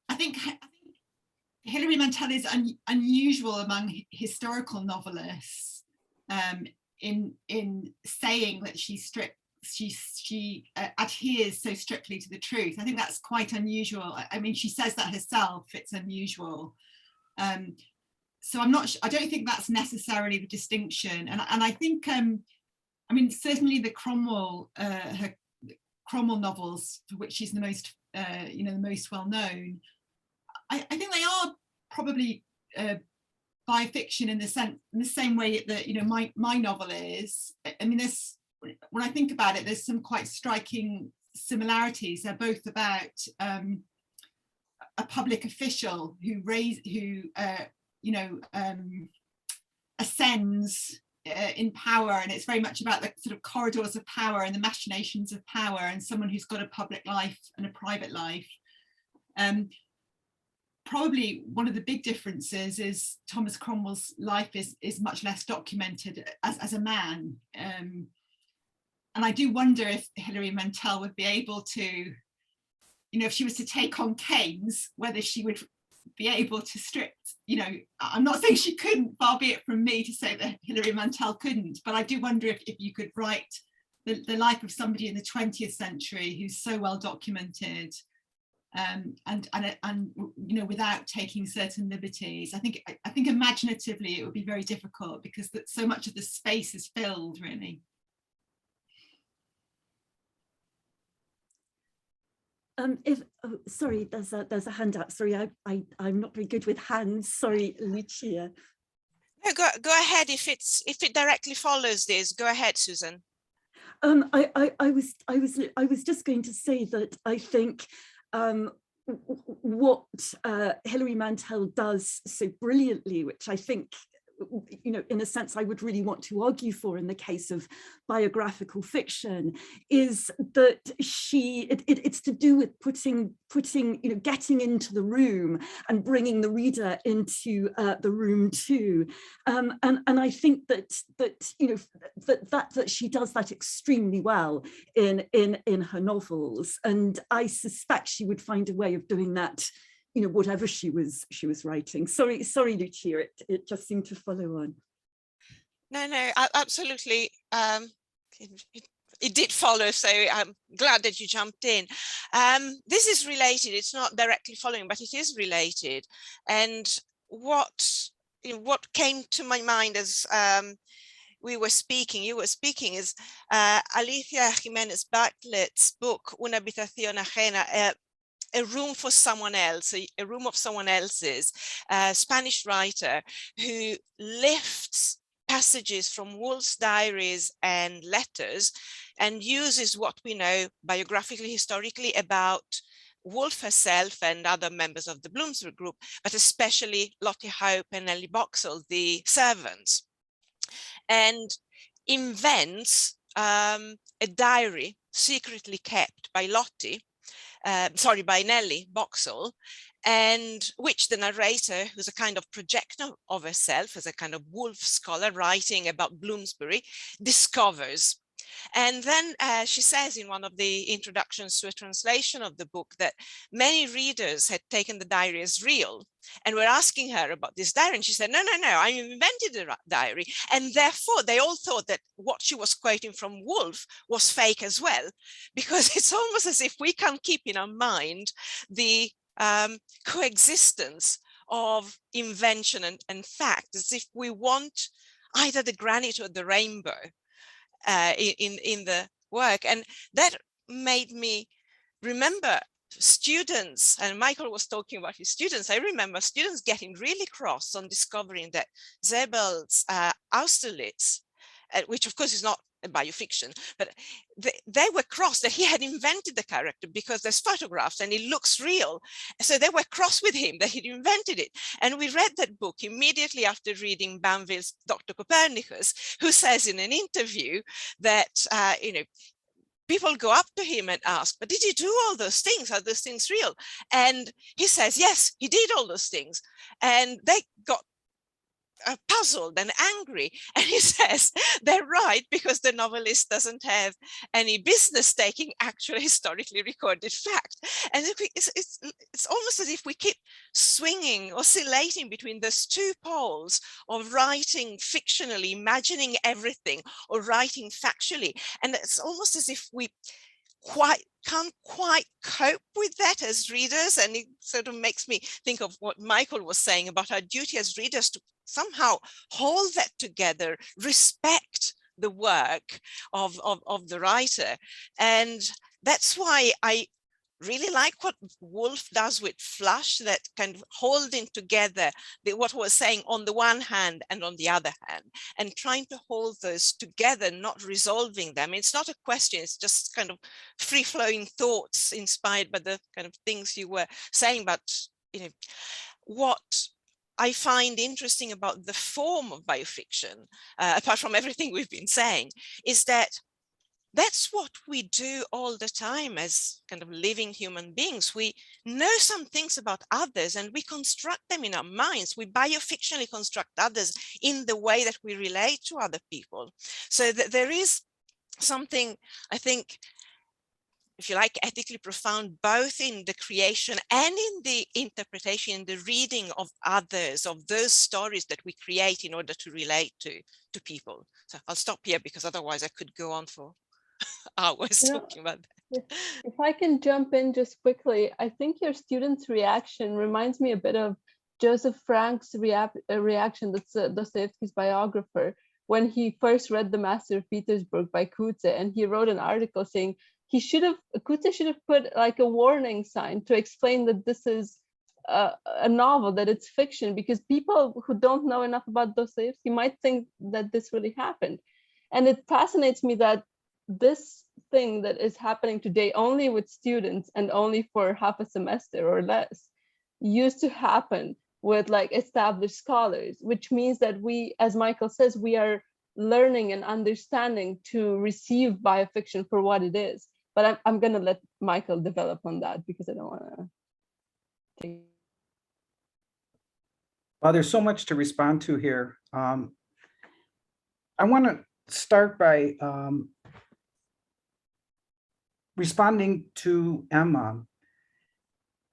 I think Hilary Mantel is unusual among historical novelists in saying that she adheres so strictly to the truth. I think that's quite unusual. I mean, she says that herself, it's unusual. So I don't think that's necessarily the distinction. And I think, I mean, certainly the Cromwell, her Cromwell novels, for which she's the most, the most well known, I think they are probably biofiction in the same way that, you know, my novel is. I mean, when I think about it, there's some quite striking similarities. They're both about a public official who ascends in power, and it's very much about the sort of corridors of power and the machinations of power, and someone who's got a public life and a private life. Probably one of the big differences is Thomas Cromwell's life is much less documented as a man. And I do wonder if Hilary Mantel would be able to, you know, if she was to take on Keynes, whether she would be able to strip, you know, I'm not saying she couldn't, far be it from me to say that Hilary Mantel couldn't, but I do wonder if you could write the life of somebody in the 20th century who's so well documented, and you know, without taking certain liberties. I think imaginatively it would be very difficult, because so much of the space is filled, really. Sorry, there's a hand up. Sorry, I'm not very good with hands. Sorry, Lucia. No, go ahead. If it directly follows this, go ahead, Susan. I was just going to say that I think what Hilary Mantel does so brilliantly, which I think, you know, in a sense I would really want to argue for in the case of biographical fiction, is that it's to do with putting, you know, getting into the room and bringing the reader into the room too. And I think that you know, that she does that extremely well in her novels, and I suspect she would find a way of doing that, you know, whatever she was writing. Sorry, Lucia, it just seemed to follow on. No, absolutely. It did follow, so I'm glad that you jumped in. This is related. It's not directly following, but it is related. And what came to my mind as you were speaking is Alicia Jimenez Bartlett's book, Una habitación ajena, a room for someone else, a room of someone else's, a Spanish writer who lifts passages from Woolf's diaries and letters and uses what we know biographically, historically about Woolf herself and other members of the Bloomsbury group, but especially Lottie Hope and Nellie Boxall, the servants, and invents a diary secretly kept by Lottie, by Nellie Boxall, and which the narrator, who's a kind of projector of herself as a kind of Woolf scholar writing about Bloomsbury, discovers. And then she says in one of the introductions to a translation of the book that many readers had taken the diary as real and were asking her about this diary. And she said, no, I invented the diary. And therefore, they all thought that what she was quoting from Woolf was fake as well, because it's almost as if we can't keep in our mind the coexistence of invention and fact, as if we want either the granite or the rainbow in the work. And that made me remember students, and Michael was talking about his students. I remember students getting really cross on discovering that Sebel's Austerlitz, which of course is not a biofiction, but they were cross that he had invented the character because there's photographs and it looks real. So they were cross with him that he'd invented it. And we read that book immediately after reading Banville's Dr. Copernicus, who says in an interview that, you know, people go up to him and ask, but did you do all those things? Are those things real? And he says, yes, he did all those things. And they got puzzled and angry. And he says, they're right, because the novelist doesn't have any business taking actual historically recorded fact. And it's almost as if we keep swinging, oscillating between those two poles of writing fictionally, imagining everything, or writing factually. And it's almost as if we can't quite cope with that as readers. And it sort of makes me think of what Michael was saying about our duty as readers to somehow hold that together, respect the work of the writer. And that's why I really like what Woolf does with Flush, that kind of holding together what was saying on the one hand and on the other hand, and trying to hold those together, not resolving them. It's not a question, it's just kind of free-flowing thoughts inspired by the kind of things you were saying. But what I find interesting about the form of biofiction, apart from everything we've been saying, is that that's what we do all the time as kind of living human beings. We know some things about others and we construct them in our minds. We biofictionally construct others in the way that we relate to other people. So that there is something, I think, if you like, ethically profound, both in the creation and in the interpretation, in the reading of others, of those stories that we create in order to relate to people. So I'll stop here because otherwise I could go on for hours talking about that. If I can jump in just quickly, I think your student's reaction reminds me a bit of Joseph Frank's reaction, that's Dostoevsky's biographer, when he first read The Master of Petersburg by Coetzee, and he wrote an article saying Coetzee should have put like a warning sign to explain that this is a novel, that it's fiction, because people who don't know enough about Dostoevsky might think that this really happened. And it fascinates me that this thing that is happening today only with students and only for half a semester or less used to happen with like established scholars, which means that we, as Michael says, we are learning and understanding to receive biofiction for what it is. But I'm going to let Michael develop on that because I don't want to. Well, there's so much to respond to here. I want to start by responding to Emma.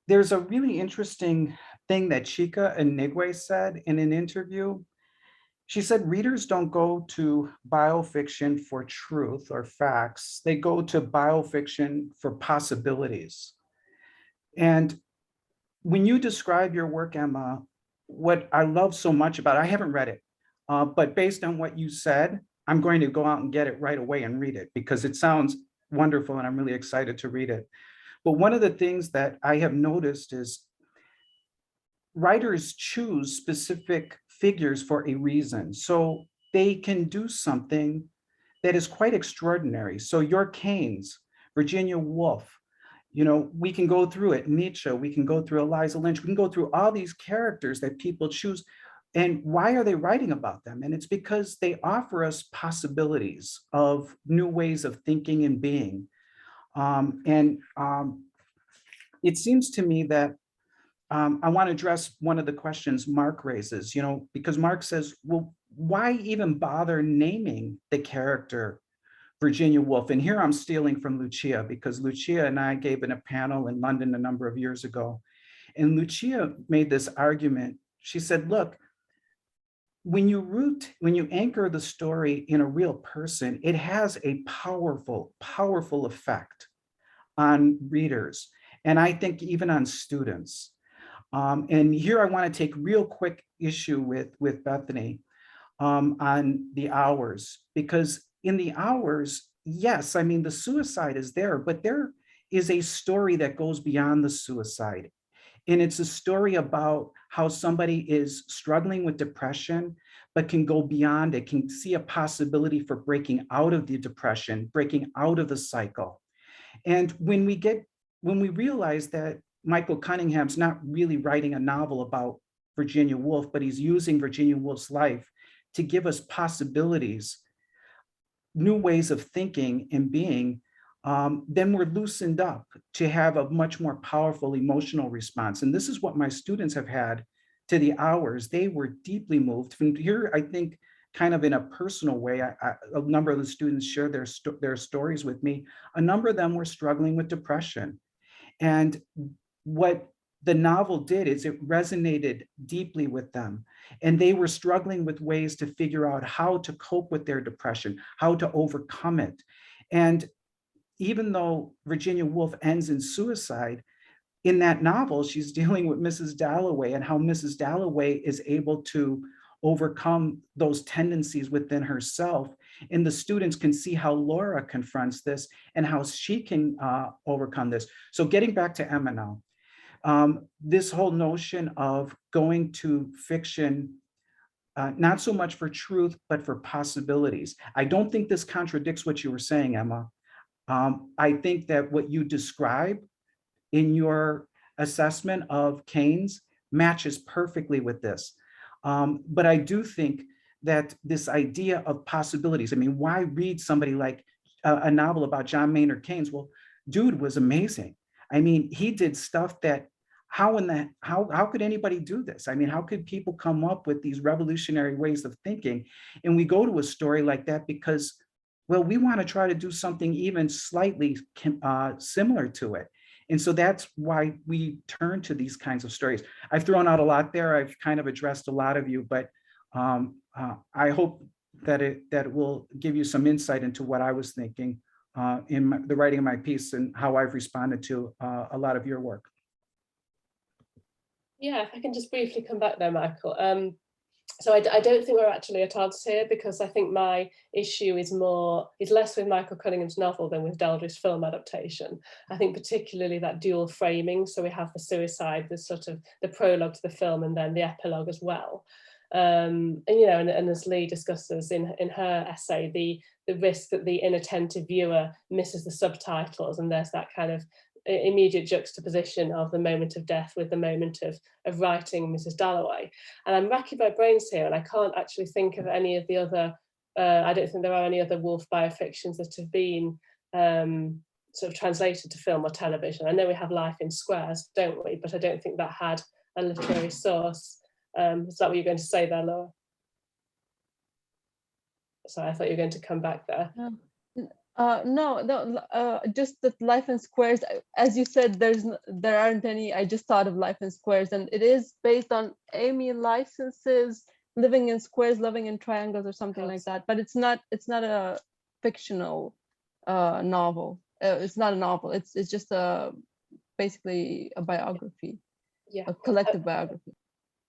There's a really interesting thing that Chika Enigwe said in an interview. She said, readers don't go to biofiction for truth or facts. They go to biofiction for possibilities. And when you describe your work, Emma, what I love so much about it, I haven't read it, but based on what you said, I'm going to go out and get it right away and read it because it sounds wonderful and I'm really excited to read it. But one of the things that I have noticed is writers choose specific figures for a reason. So they can do something that is quite extraordinary. So your Keynes, Virginia Woolf, we can go through it, Nietzsche, we can go through Eliza Lynch, we can go through all these characters that people choose. And why are they writing about them? And it's because they offer us possibilities of new ways of thinking and being. It seems to me that I want to address one of the questions Mark raises, because Mark says, well, why even bother naming the character Virginia Woolf? And here I'm stealing from Lucia, because Lucia and I gave in a panel in London a number of years ago. And Lucia made this argument. She said, look, when you anchor the story in a real person, it has a powerful, powerful effect on readers. And I think even on students. And here I want to take real quick issue with Bethany on the hours, because in the hours, yes, I mean, the suicide is there, but there is a story that goes beyond the suicide. And it's a story about how somebody is struggling with depression, but can go beyond it, can see a possibility for breaking out of the depression, breaking out of the cycle. And when we realize that Michael Cunningham's not really writing a novel about Virginia Woolf, but he's using Virginia Woolf's life to give us possibilities, new ways of thinking and being, then we're loosened up to have a much more powerful emotional response. And this is what my students have had to the hours. They were deeply moved. From here, I think, kind of in a personal way, a number of the students shared their stories with me. A number of them were struggling with depression. And what the novel did is it resonated deeply with them. And they were struggling with ways to figure out how to cope with their depression, how to overcome it. And even though Virginia Woolf ends in suicide, in that novel, she's dealing with Mrs. Dalloway and how Mrs. Dalloway is able to overcome those tendencies within herself And the students can see how Laura confronts this and how she can overcome this. So getting back to Emma now, this whole notion of going to fiction, not so much for truth, but for possibilities. I don't think this contradicts what you were saying, Emma. I think that what you describe in your assessment of Keynes matches perfectly with this. But I do think that this idea of possibilities, I mean, why read somebody like a novel about John Maynard Keynes? Well, dude was amazing. I mean, he did stuff that, how could anybody do this? I mean, how could people come up with these revolutionary ways of thinking? And we go to a story like that because, well, we want to try to do something even slightly similar to it. And so that's why we turn to these kinds of stories. I've thrown out a lot there. I've kind of addressed a lot of you, but I hope that it will give you some insight into what I was thinking in the writing of my piece and how I've responded to a lot of your work. Yeah, if I can just briefly come back there, Michael. So I don't think we're actually at odds here, because I think my issue is less with Michael Cunningham's novel than with Daldry's film adaptation. I think particularly that dual framing. So we have the suicide, the sort of the prologue to the film, and then the epilogue as well. And you know, and as Lee discusses in her essay, the risk that the inattentive viewer misses the subtitles, and there's that kind of immediate juxtaposition of the moment of death with the moment of writing Mrs. Dalloway. And I'm racking my brains here, and I can't actually think of any of the other, I don't think there are any other Woolf biofictions that have been sort of translated to film or television. I know we have Life in Squares, don't we? But I don't think that had a literary source. Is that what you're going to say there, Laura? Sorry, I thought you were going to come back there. No, just that Life in Squares, as you said, there aren't any. I just thought of Life in Squares, and it is based on Amy License's Living in Squares, Loving in Triangles, or something like that. But it's not a fictional novel. It's not a novel. It's just basically a biography, yeah, a collective biography.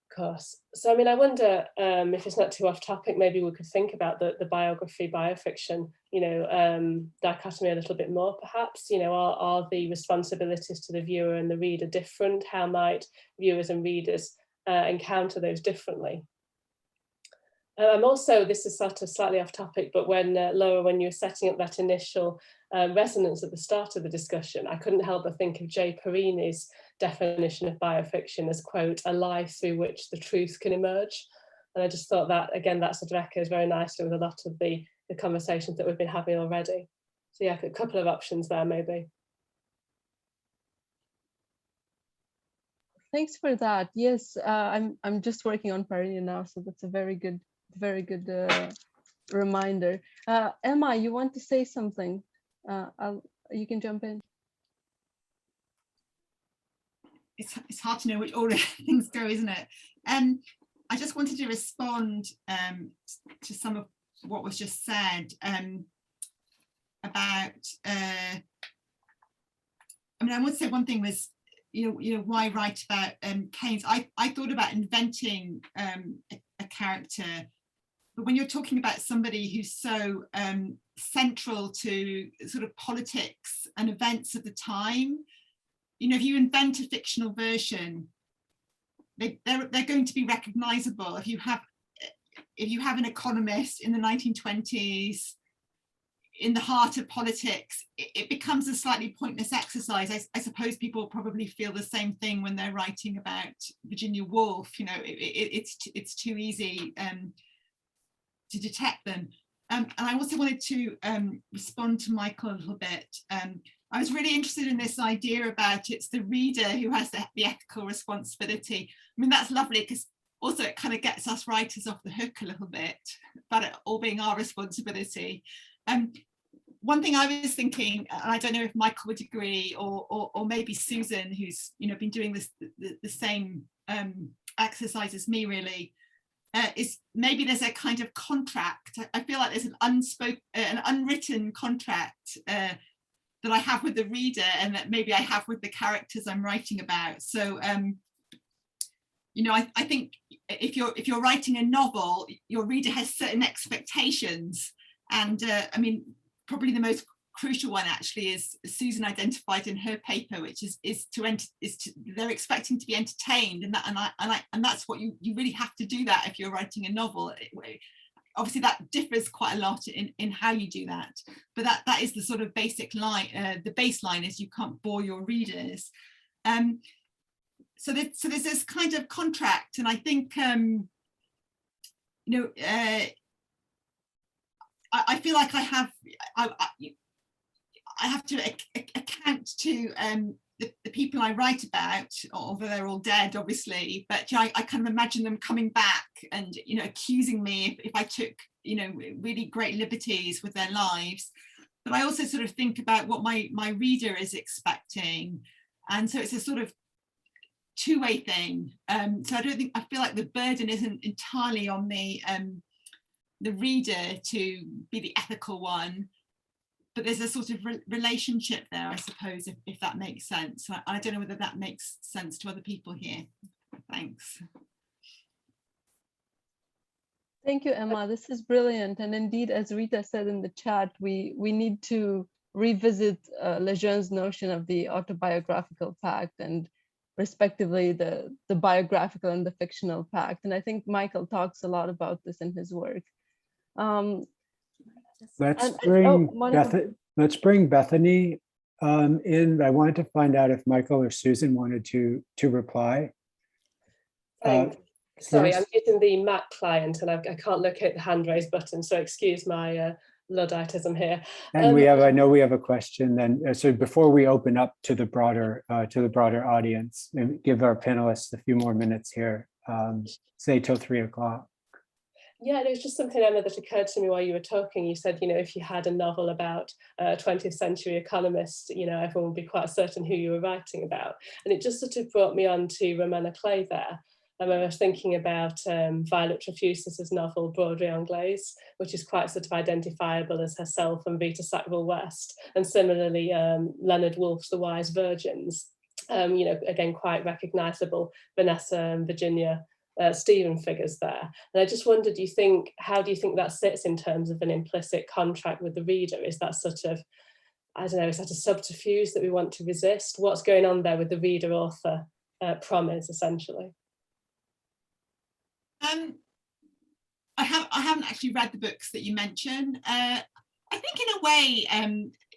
Of course. So, I mean, I wonder if it's not too off topic, maybe we could think about the biography, biofiction, you know, dichotomy a little bit more, perhaps. You know, are the responsibilities to the viewer and the reader different? How might viewers and readers encounter those differently? I'm also, this is sort of slightly off topic, but when Laura, when you were setting up that initial resonance at the start of the discussion, I couldn't help but think of J. Perini's definition of biofiction as, quote, a lie through which the truth can emerge. And I just thought that, again, that sort of echoes very nicely with a lot of the conversations that we've been having already. So yeah, a couple of options there, maybe. Thanks for that. Yes, I'm just working on Parini now, so that's a very good reminder. Emma, you want to say something? You can jump in. It's hard to know which order things go, isn't it? I just wanted to respond to some of what was just said about. I mean, I would say one thing was, you know, why write about Keynes? I thought about inventing a character, but when you're talking about somebody who's so central to sort of politics and events of the time, you know, if you invent a fictional version, they're going to be recognizable. If you have an economist in the 1920s in the heart of politics, it becomes a slightly pointless exercise. I suppose people probably feel the same thing when they're writing about Virginia Woolf. You know, it's too easy to detect them. And I also wanted to respond to Michael a little bit. I was really interested in this idea about it's the reader who has the ethical responsibility. I mean, that's lovely, because also it kind of gets us writers off the hook a little bit about it all being our responsibility. One thing I was thinking, and I don't know if Michael would agree, or maybe Susan, who's, you know, been doing this the same exercise as me, really, is maybe there's a kind of contract. I feel like there's an unwritten contract that I have with the reader, and that maybe I have with the characters I'm writing about. So, you know, I think if you're writing a novel, your reader has certain expectations, And I mean, probably the most crucial one actually is Susan identified in her paper, which is they're expecting to be entertained, and that's what you really have to do that if you're writing a novel. Obviously that differs quite a lot in how you do that, but that is the sort of basic line. The baseline is you can't bore your readers. So there's this kind of contract, and I think I feel like I have to account to the people I write about, although they're all dead, obviously, but I kind of imagine them coming back and accusing me if I took really great liberties with their lives. But I also sort of think about what my reader is expecting, and so it's a sort of two-way thing. So I feel like the burden isn't entirely on the reader to be the ethical one, but there's a sort of relationship there, I suppose, if that makes sense. I don't know whether that makes sense to other people here. Thanks. Thank you, Emma. This is brilliant. And indeed, as Rita said in the chat, we need to revisit Lejeune's notion of the autobiographical fact, and respectively the biographical and the fictional fact. And I think Michael talks a lot about this in his work. Let's bring Bethany in. I wanted to find out if Michael or Susan wanted to reply. Sorry, I'm using the Mac client and I can't locate the hand raise button, so excuse my Ludditism here. And I know we have a question then. So before we open up to the broader audience, and give our panelists a few more minutes here, say till 3 o'clock. Yeah, it was just something, Emma, that occurred to me while you were talking. You said, if you had a novel about a 20th century economist, everyone would be quite certain who you were writing about. And it just sort of brought me on to Romain Clay there. I was thinking about Violet Trefusis' novel Broderie Anglaise, which is quite sort of identifiable as herself and Vita Sackville-West. And similarly, Leonard Woolf's The Wise Virgins, again, quite recognisable Vanessa and Virginia Stephen figures there. And I just wondered, how do you think that sits in terms of an implicit contract with the reader? Is that sort of, I don't know, is that a subterfuge that we want to resist? What's going on there with the reader-author promise, essentially? I haven't actually read the books that you mentioned. I think in a way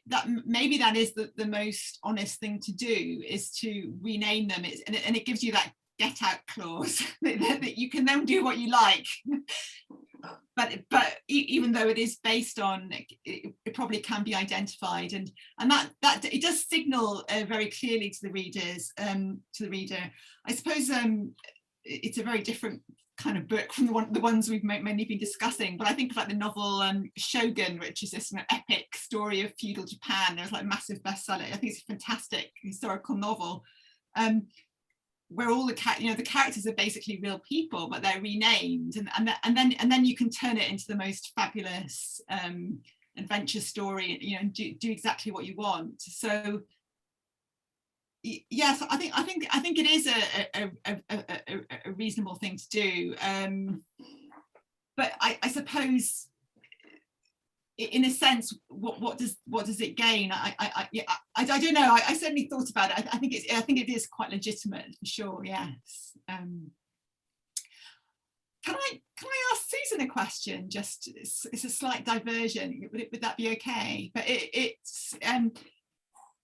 that maybe that is the most honest thing to do, is to rename them. And it gives you that get out clause that you can then do what you like. But even though it is based on, it probably can be identified, and that it does signal very clearly to the reader. I suppose it's a very different kind of book from the ones we've mainly been discussing, but I think of like the novel Shogun, which is this epic story of feudal Japan. It was like a massive bestseller. I think it's a fantastic historical novel, where all the characters are basically real people, but they're renamed, and then you can turn it into the most fabulous adventure story, and do exactly what you want. So yes, I think it is a reasonable thing to do, but I suppose, in a sense, what does it gain? I don't know. I certainly thought about it. I think it is quite legitimate, for sure. Yes. Can I ask Susan a question? Just it's a slight diversion. Would that be okay? But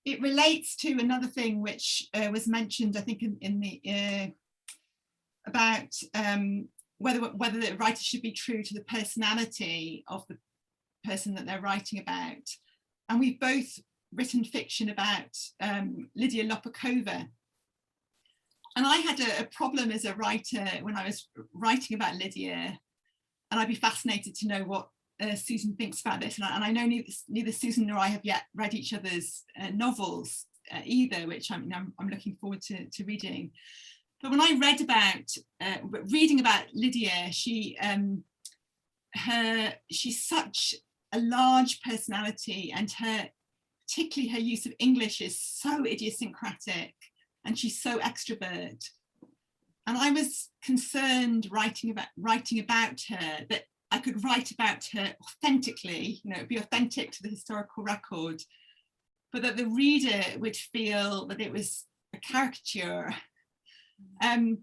it relates to another thing which was mentioned, I think, in the about whether the writer should be true to the personality of the person that they're writing about. And we've both written fiction about Lydia Lopakova. And I had a problem as a writer when I was writing about Lydia, and I'd be fascinated to know what Susan thinks about this. And I know neither Susan nor I have yet read each other's novels either, which I'm looking forward to reading. But when I read reading about Lydia, she's such a large personality, and particularly her use of English is so idiosyncratic, and she's so extrovert. And I was concerned writing about her that I could write about her authentically, be authentic to the historical record, but that the reader would feel that it was a caricature. And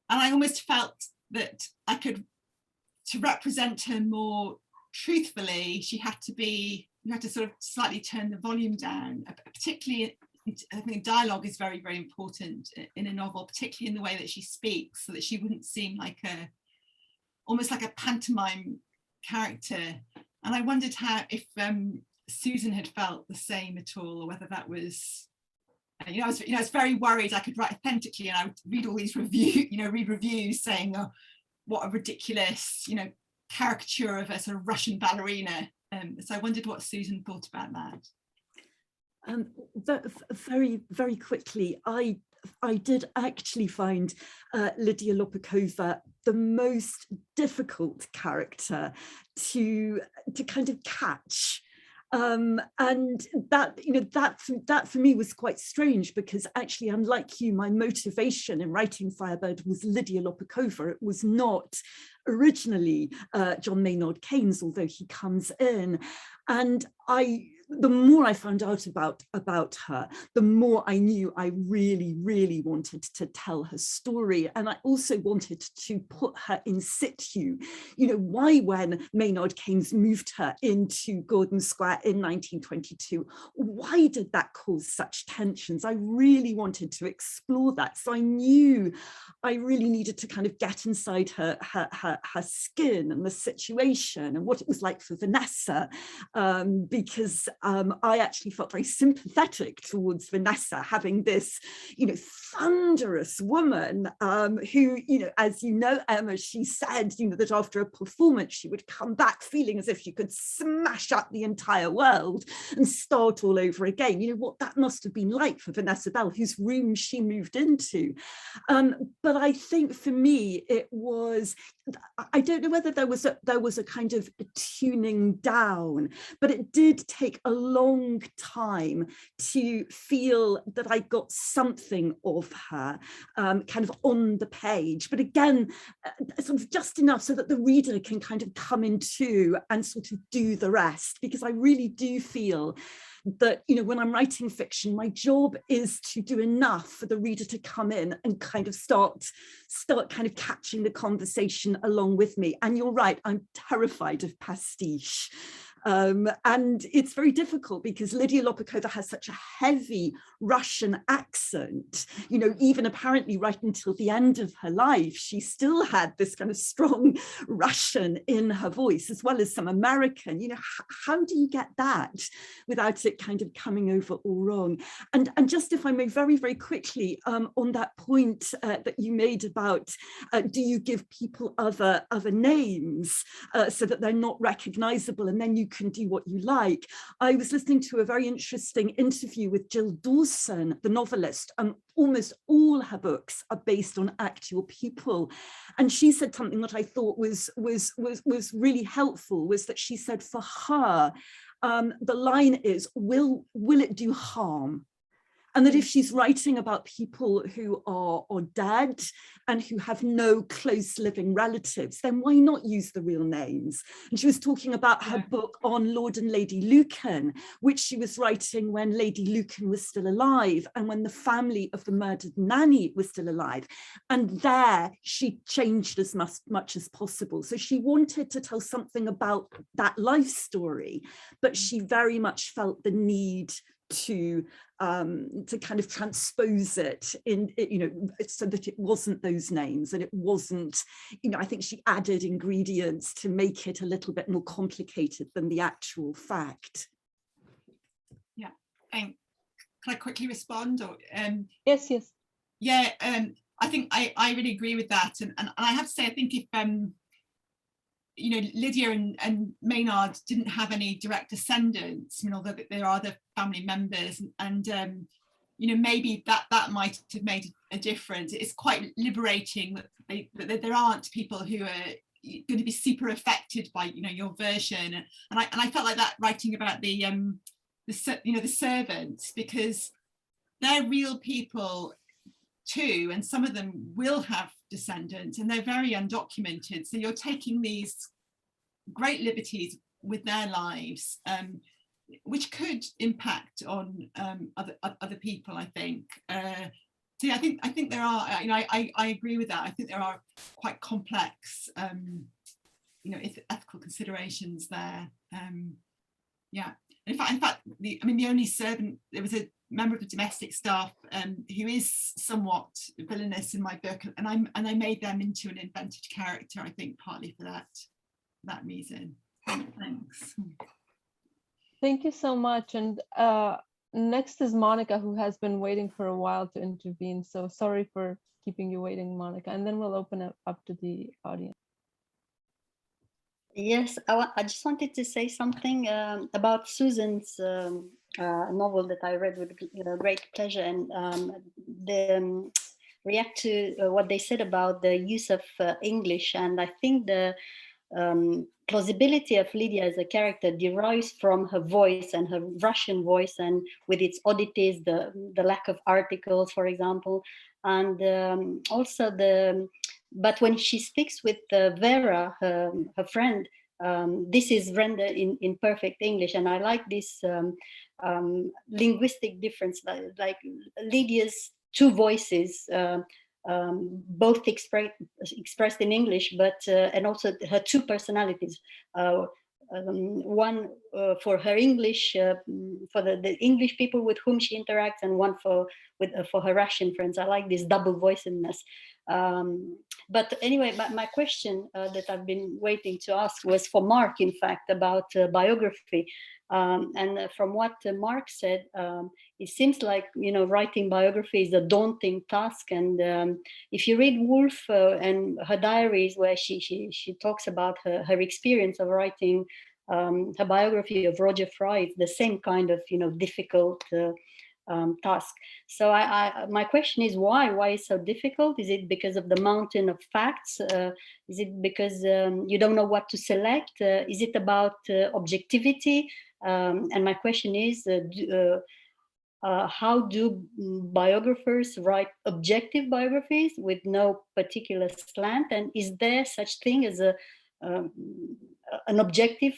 I almost felt that to represent her more truthfully, you had to sort of slightly turn the volume down, particularly I think dialogue is very, very important in a novel, particularly in the way that she speaks, so that she wouldn't seem like almost like a pantomime character. And I wondered if Susan had felt the same at all, or whether that was, I was very worried I could write authentically, and I would read all these reviews saying, oh, what a ridiculous, caricature of a sort of Russian ballerina. So I wondered what Susan thought about that. Very, very quickly, I did actually find Lydia Lopakova the most difficult character to kind of catch. And that for me was quite strange, because actually, unlike you, my motivation in writing Firebird was Lydia Lopakova. It was not originally John Maynard Keynes, although he comes in. And the more I found out about her, the more I knew I really, really wanted to tell her story. And I also wanted to put her in situ. Why, when Maynard Keynes moved her into Gordon Square in 1922, why did that cause such tensions? I really wanted to explore that. So I knew I really needed to kind of get inside her skin and the situation and what it was like for Vanessa, because I actually felt very sympathetic towards Vanessa, having this, thunderous woman who, as you know, Emma, she said, that after a performance, she would come back feeling as if she could smash up the entire world and start all over again. What that must have been like for Vanessa Bell, whose room she moved into. But I think for me, it was, I don't know whether there was a kind of tuning down, but it did take a long time to feel that I got something of her kind of on the page. But again, sort of just enough so that the reader can kind of come into and sort of do the rest, because I really do feel that, when I'm writing fiction, my job is to do enough for the reader to come in and kind of start kind of catching the conversation along with me. And you're right, I'm terrified of pastiche. And it's very difficult because Lydia Lopakova has such a heavy Russian accent, even apparently right until the end of her life, she still had this kind of strong Russian in her voice, as well as some American. How do you get that without it kind of coming over all wrong? And just, if I may, very, very quickly, on that point that you made about, do you give people other names so that they're not recognizable, and then you can do what you like? I was listening to a very interesting interview with Jill Dawson, the novelist, and almost all her books are based on actual people. And she said something that I thought was really helpful, was that she said for her, the line is, will it do harm? And that if she's writing about people who are dead and who have no close living relatives, then why not use the real names? And she was talking about her book on Lord and Lady Lucan, which she was writing when Lady Lucan was still alive and when the family of the murdered nanny was still alive. And there she changed as much as possible. So she wanted to tell something about that life story, but she very much felt the need to kind of transpose it in, so that it wasn't those names, and it wasn't, I think she added ingredients to make it a little bit more complicated than the actual fact. Yeah, can I quickly respond? Or Yes. Yeah, I think I really agree with that, and I have to say, I think if Lydia and Maynard didn't have any direct descendants, although there are other family members, and maybe that might have made a difference. It's quite liberating that there aren't people who are going to be super affected by your version, and I felt like that writing about the servants, because they're real people too, and some of them will have descendants, and they're very undocumented. So you're taking these great liberties with their lives, which could impact on other people, I think. So yeah, I think there are, I agree with that. I think there are quite complex, ethical considerations there. Yeah. In fact, the only servant, there was a member of the domestic staff who is somewhat villainous in my book, and I made them into an invented character, I think, partly for that reason. Thanks. Thank you so much. And next is Monica, who has been waiting for a while to intervene. So sorry for keeping you waiting, Monica. And then we'll open it up to the audience. Yes, I just wanted to say something about Susan's novel that I read with great pleasure, and react to what they said about the use of English. And I think the plausibility of Lydia as a character derives from her voice and her Russian voice, and with its oddities, the lack of articles, for example, and also but when she speaks with Vera, her friend, this is rendered in perfect English, and I like this linguistic difference, like Lydia's two voices, both expressed in English, but and also her two personalities. One for her English, for the English people with whom she interacts, and one for her Russian friends. I like this double voicedness. But anyway, my question that I've been waiting to ask was for Mark, in fact, about biography. And from what Mark said, it seems like, writing biography is a daunting task. And if you read Woolf and her diaries, where she talks about her experience of writing her biography of Roger Fry, it's the same kind of difficult task. So my question is why is it so difficult? Is it because of the mountain of facts? Is it because you don't know what to select? Is it about objectivity? And my question is, how do biographers write objective biographies with no particular slant? And is there such thing as an objective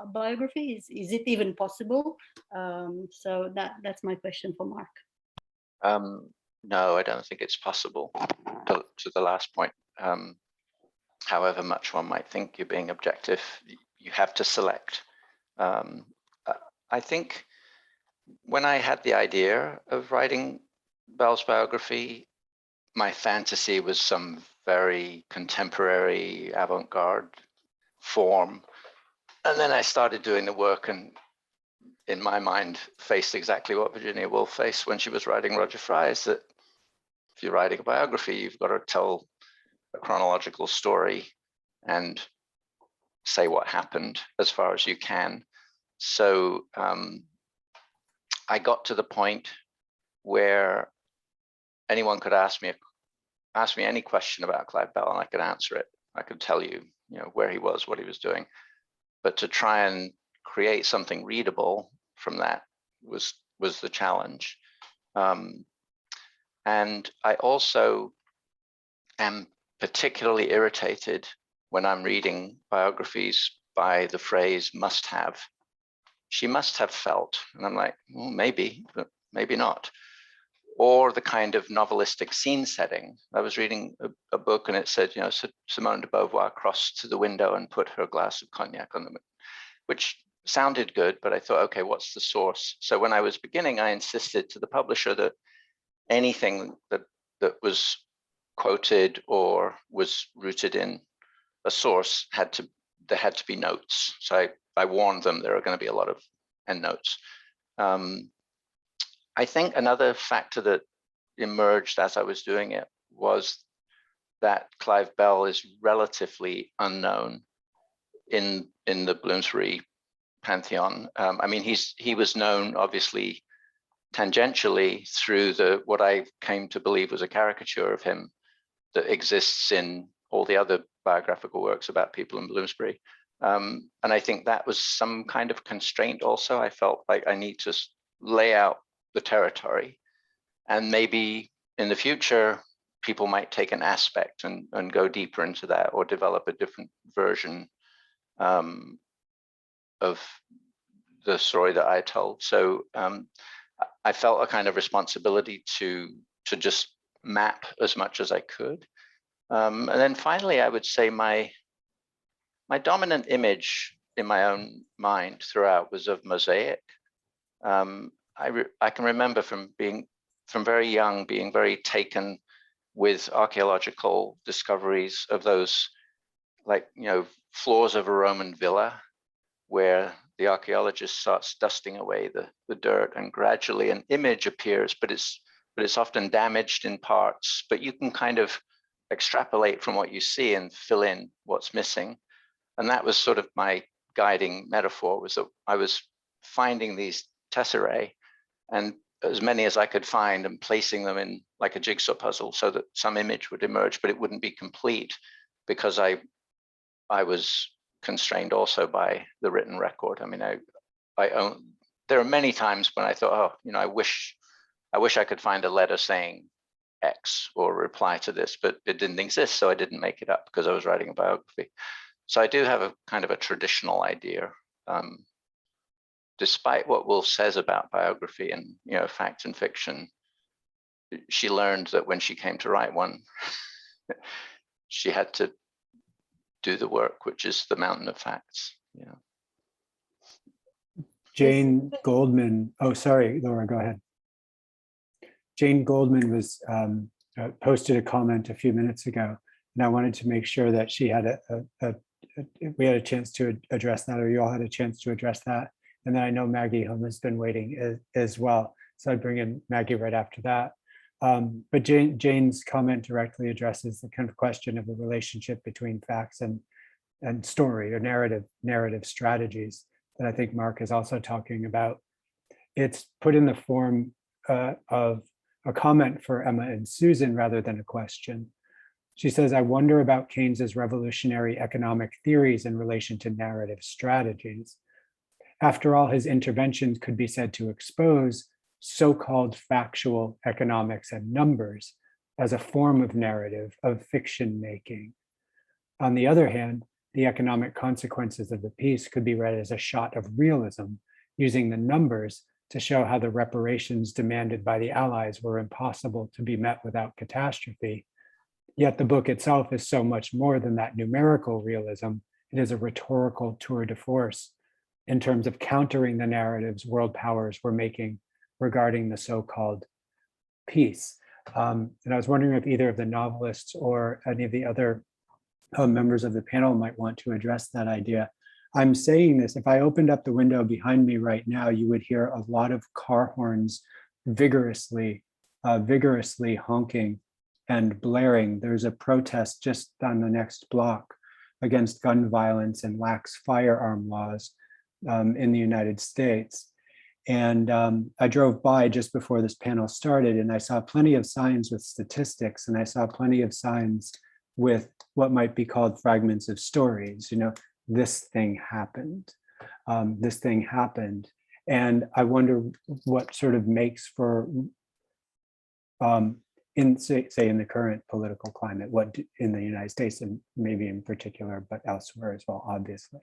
biography? Is it even possible? So that's my question for Mark. No, I don't think it's possible. To the last point, however much one might think you're being objective, you have to select. I think when I had the idea of writing Bell's biography, my fantasy was some very contemporary avant-garde form. And then I started doing the work, and in my mind faced exactly what Virginia Woolf faced when she was writing Roger Fry, is that if you're writing a biography, you've got to tell a chronological story and say what happened as far as you can. So I got to the point where anyone could ask me any question about Clive Bell, and I could answer it. I could tell you, where he was, what he was doing. But to try and create something readable from that was the challenge. And I also am particularly irritated when I'm reading biographies by the phrase "must have." She must have felt, and I'm like, well, maybe, but maybe not. Or the kind of novelistic scene setting. I was reading a book, and it said, Simone de Beauvoir crossed to the window and put her glass of cognac on the window, which sounded good, but I thought, okay, what's the source? So when I was beginning, I insisted to the publisher that anything that was quoted or was rooted in a source there had to be notes. So I warned them there are going to be a lot of endnotes. I think another factor that emerged as I was doing it was that Clive Bell is relatively unknown in the Bloomsbury pantheon. I mean, he was known obviously tangentially through what I came to believe was a caricature of him that exists in all the other biographical works about people in Bloomsbury. And I think that was some kind of constraint also. I felt like I need to lay out the territory, and maybe in the future, people might take an aspect and go deeper into that, or develop a different version. of the story that I told. So I felt a kind of responsibility to just map as much as I could. And then finally, I would say my dominant image in my own mind throughout was of mosaic. I can remember from very young being very taken with archaeological discoveries of those, like, floors of a Roman villa, where the archaeologist starts dusting away the dirt, and gradually an image appears, but it's often damaged in parts, but you can kind of extrapolate from what you see and fill in what's missing. And that was sort of my guiding metaphor, was that I was finding these tesserae, and as many as I could find, and placing them in like a jigsaw puzzle so that some image would emerge, but it wouldn't be complete because I was constrained also by the written record. I mean, there are many times when I thought, oh, I wish I could find a letter saying X or reply to this, but it didn't exist, so I didn't make it up because I was writing a biography. So I do have a kind of a traditional idea, despite what Woolf says about biography and fact and fiction. She learned that when she came to write one, she had to do the work, which is the mountain of facts. Jane Goldman. Oh, sorry, Laura, go ahead. Jane Goldman was posted a comment a few minutes ago, and I wanted to make sure that she had we had a chance to address that, or you all had a chance to address that. And then I know Maggie Home has been waiting as well, so I'd bring in Maggie right after that. But Jane's comment directly addresses the kind of question of the relationship between facts and story, or narrative strategies that I think Mark is also talking about. It's put in the form of a comment for Emma and Susan rather than a question. She says, I wonder about Keynes's revolutionary economic theories in relation to narrative strategies. After all, his interventions could be said to expose so-called factual economics and numbers as a form of narrative, of fiction making. On the other hand, the economic consequences of the piece could be read as a shot of realism, using the numbers to show how the reparations demanded by the Allies were impossible to be met without catastrophe. Yet the book itself is so much more than that numerical realism. It is a rhetorical tour de force in terms of countering the narratives world powers were making regarding the so-called peace. And I was wondering if either of the novelists or any of the other members of the panel might want to address that idea. I'm saying this, if I opened up the window behind me right now, you would hear a lot of car horns vigorously honking and blaring. There's a protest just on the next block against gun violence and lax firearm laws in the United States. And I drove by just before this panel started, and I saw plenty of signs with statistics, and I saw plenty of signs with what might be called fragments of stories. This thing happened, this thing happened. And I wonder what sort of makes for, say in the current political climate, what in the United States and maybe in particular, but elsewhere as well, obviously.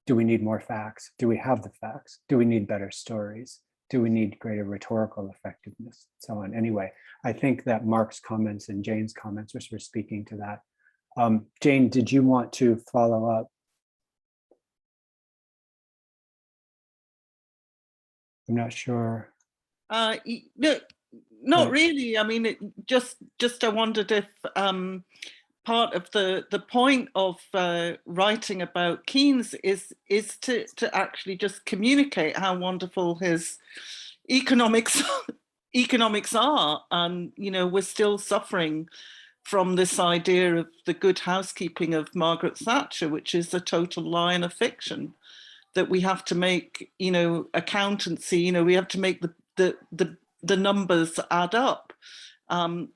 Do we need more facts? Do we have the facts? Do we need better stories? Do we need greater rhetorical effectiveness? So on. Anyway, I think that Mark's comments and Jane's comments were speaking to that. Jane, did you want to follow up? I'm not sure. No, not really. I mean, just I wondered if part of the point of writing about Keynes is to actually just communicate how wonderful his economics are, and we're still suffering from this idea of the good housekeeping of Margaret Thatcher, which is a total lie and a fiction, that we have to make accountancy, we have to make the numbers add up.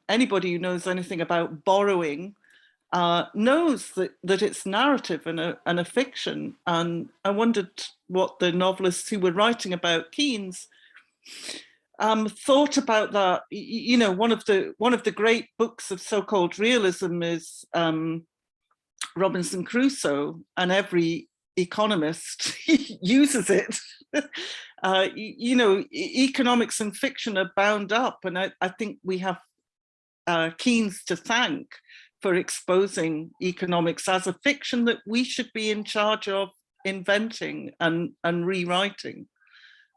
Anybody who knows anything about borrowing knows that it's narrative and a fiction. And I wondered what the novelists who were writing about Keynes thought about that. One of the great books of so-called realism is Robinson Crusoe, and every economist uses it. You know, economics and fiction are bound up, and I think we have Keynes to thank for exposing economics as a fiction that we should be in charge of inventing and rewriting.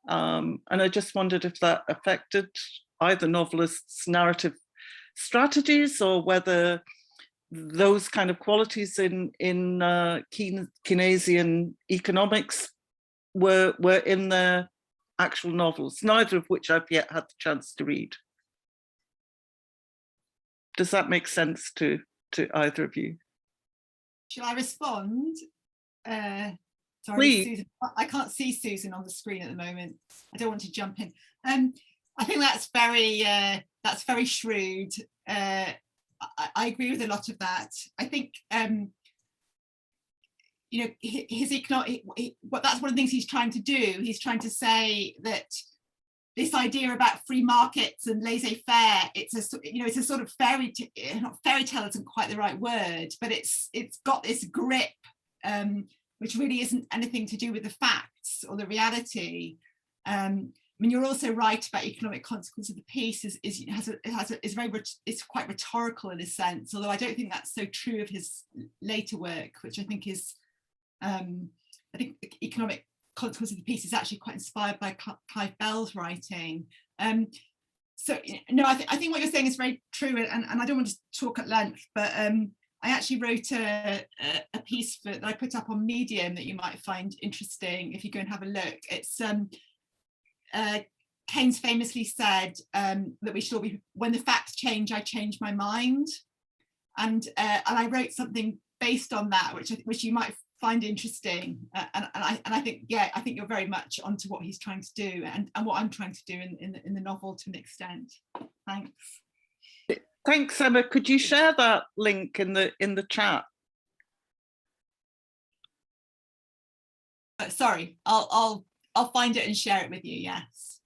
And I just wondered if that affected either novelists' narrative strategies, or whether those kind of qualities in Keynesian economics were in their actual novels, neither of which I've yet had the chance to read. Does that make sense to either of you? Shall I respond? Sorry, Please. Susan. I can't see Susan on the screen at the moment. I don't want to jump in. I think that's very shrewd. I agree with a lot of that. I think you know, his economic. That's one of the things he's trying to do. He's trying to say that this idea about free markets and laissez-faire, it's a sort of fairy tale isn't quite the right word, but it's got this grip, which really isn't anything to do with the facts or the reality. I mean, you're also right about economic consequence of the piece is quite rhetorical in a sense, although I don't think that's so true of his later work, which I think is, I think economic consequence of the piece is actually quite inspired by Clive Bell's writing. So no, I think what you're saying is very true, and I don't want to talk at length, but I actually wrote a piece that I put up on Medium that you might find interesting if you go and have a look. It's Keynes famously said that we should all be, when the facts change, I change my mind, and I wrote something based on that, which you might find interesting, and I think, yeah, I think you're very much onto what he's trying to do, and what I'm trying to do in the novel to an extent. Thanks. Thanks, Emma. Could you share that link in the chat? Sorry, I'll find it and share it with you. Yes.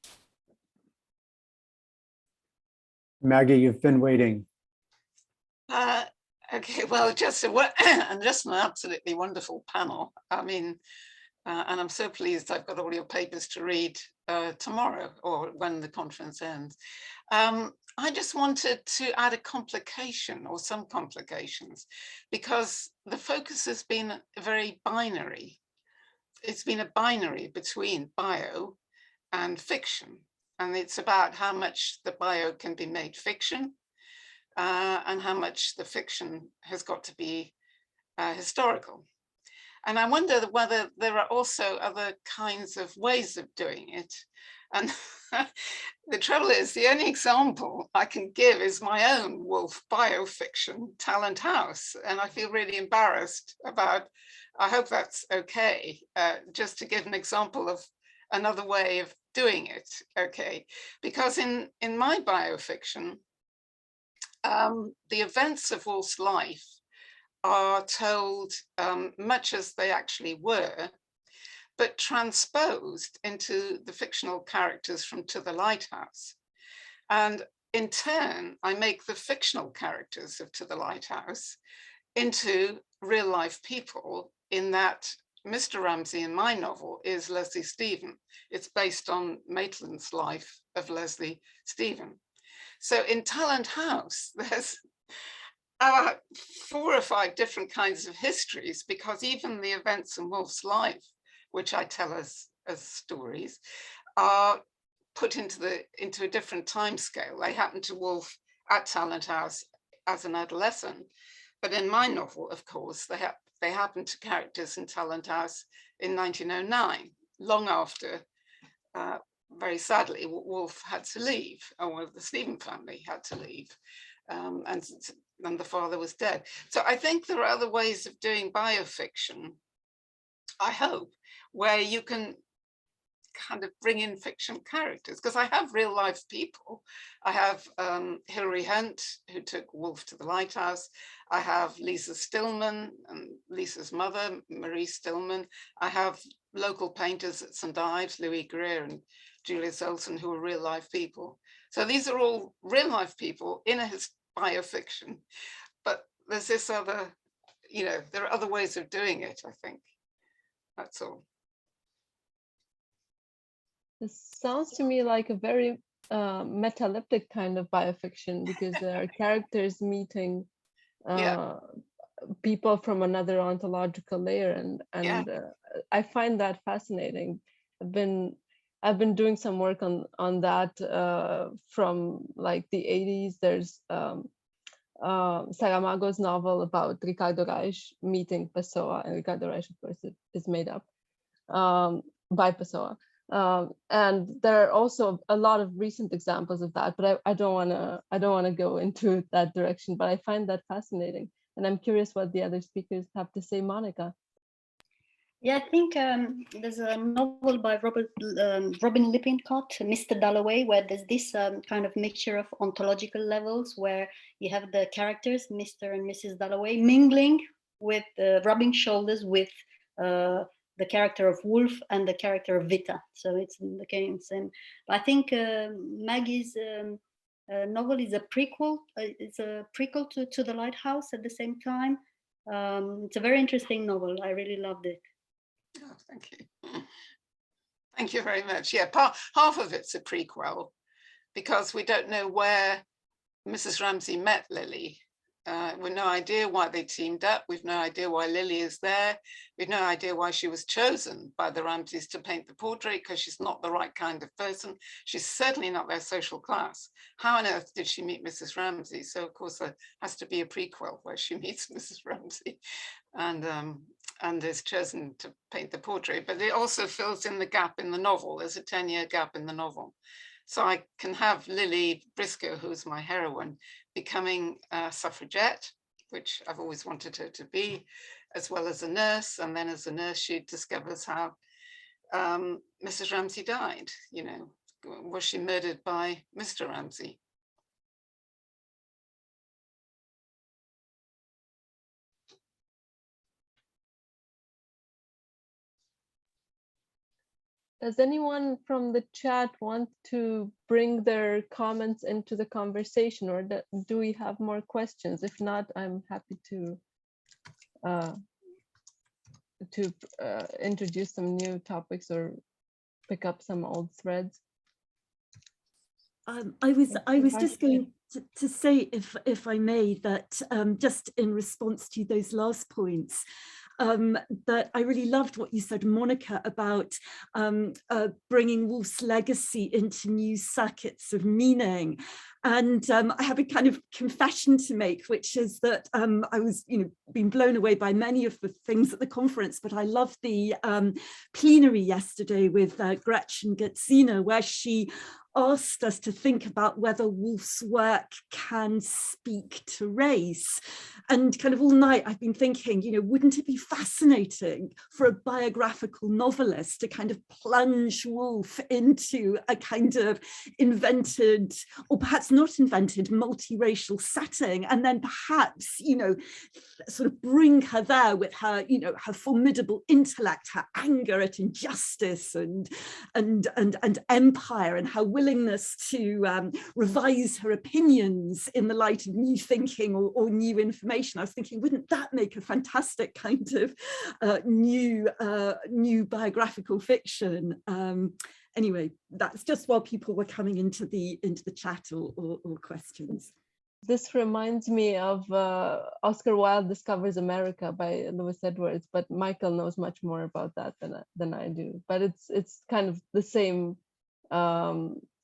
Maggie, you've been waiting. Okay, well, just an absolutely wonderful panel. I mean, and I'm so pleased I've got all your papers to read tomorrow, or when the conference ends. I just wanted to add a complication, or some complications, because the focus has been very binary. It's been a binary between bio and fiction, and it's about how much the bio can be made fiction, and how much the fiction has got to be historical. And I wonder whether there are also other kinds of ways of doing it. And the trouble is, the only example I can give is my own Woolf biofiction, Talent House. And I feel really embarrassed about, I hope that's okay, just to give an example of another way of doing it, okay? Because in my biofiction, the events of Woolf's life are told much as they actually were, but transposed into the fictional characters from To the Lighthouse. And in turn, I make the fictional characters of To the Lighthouse into real life people, in that Mr. Ramsay in my novel is Leslie Stephen. It's based on Maitland's life of Leslie Stephen. So in Talent House, there's 4 or 5 different kinds of histories, because even the events in Woolf's life, which I tell as stories, are put into a different time scale. They happen to Woolf at Talent House as an adolescent, but in my novel, of course, they happen to characters in Talent House in 1909, long after, very sadly, Woolf had to leave, or the Stephen family had to leave, and the father was dead. So I think there are other ways of doing biofiction, I hope, where you can kind of bring in fiction characters, because I have real life people. I have Hilary Hunt, who took Woolf to the Lighthouse. I have Lisa Stillman and Lisa's mother, Marie Stillman. I have local painters at St. Ives, Louis Greer and Julius Olson, who are real life people. So these are all real life people in a biofiction, but there's this other, you know, there are other ways of doing it, I think. That's all. This sounds to me like a very metaleptic kind of biofiction, because there are characters meeting people from another ontological layer, and I find that fascinating. I've been doing some work on that from like the 80s. There's Saramago's novel about Ricardo Reich meeting Pessoa, and Ricardo Reich, of course, is made up by Pessoa. And there are also a lot of recent examples of that, but I don't want to go into that direction. But I find that fascinating, and I'm curious what the other speakers have to say. Monica. Yeah, I think there's a novel by Robin Lippincott, Mr. Dalloway, where there's this kind of mixture of ontological levels, where you have the characters, Mr. and Mrs. Dalloway, mingling with, rubbing shoulders with the character of Woolf and the character of Vita. So it's the same. But I think Maggie's novel is a prequel. It's a prequel to The Lighthouse at the same time. It's a very interesting novel. I really loved it. Oh, thank you. Thank you very much. Yeah, half of it's a prequel, because we don't know where Mrs. Ramsay met Lily. We've no idea why they teamed up. We've no idea why Lily is there. We've no idea why she was chosen by the Ramsays to paint the portrait, because she's not the right kind of person. She's certainly not their social class. How on earth did she meet Mrs. Ramsay? So of course there has to be a prequel where she meets Mrs. Ramsay and is chosen to paint the portrait. But it also fills in the gap in the novel. There's a 10-year gap in the novel. So I can have Lily Briscoe, who's my heroine, becoming a suffragette, which I've always wanted her to be, as well as a nurse. And then as a nurse, she discovers how Mrs. Ramsay died. You know, was she murdered by Mr. Ramsay? Does anyone from the chat want to bring their comments into the conversation, or do we have more questions? If not, I'm happy to introduce some new topics or pick up some old threads. I was just going to say, if I may, that just in response to those last points, that I really loved what you said, Monica, about bringing Woolf's legacy into new circuits of meaning. And I have a kind of confession to make, which is that I was, being blown away by many of the things at the conference, but I loved the plenary yesterday with Gretchen Getzina, where she asked us to think about whether Woolf's work can speak to race. And kind of all night I've been thinking, wouldn't it be fascinating for a biographical novelist to kind of plunge Woolf into a kind of invented, or perhaps not invented, multiracial setting, and then perhaps, sort of bring her there with her, her formidable intellect, her anger at injustice and empire, and her willingness to revise her opinions in the light of new thinking or new information. I was thinking, wouldn't that make a fantastic kind of new biographical fiction? Anyway, that's just while people were coming into the chat or questions. This reminds me of Oscar Wilde Discovers America by Lewis Edwards, but Michael knows much more about that than I do. But it's kind of the same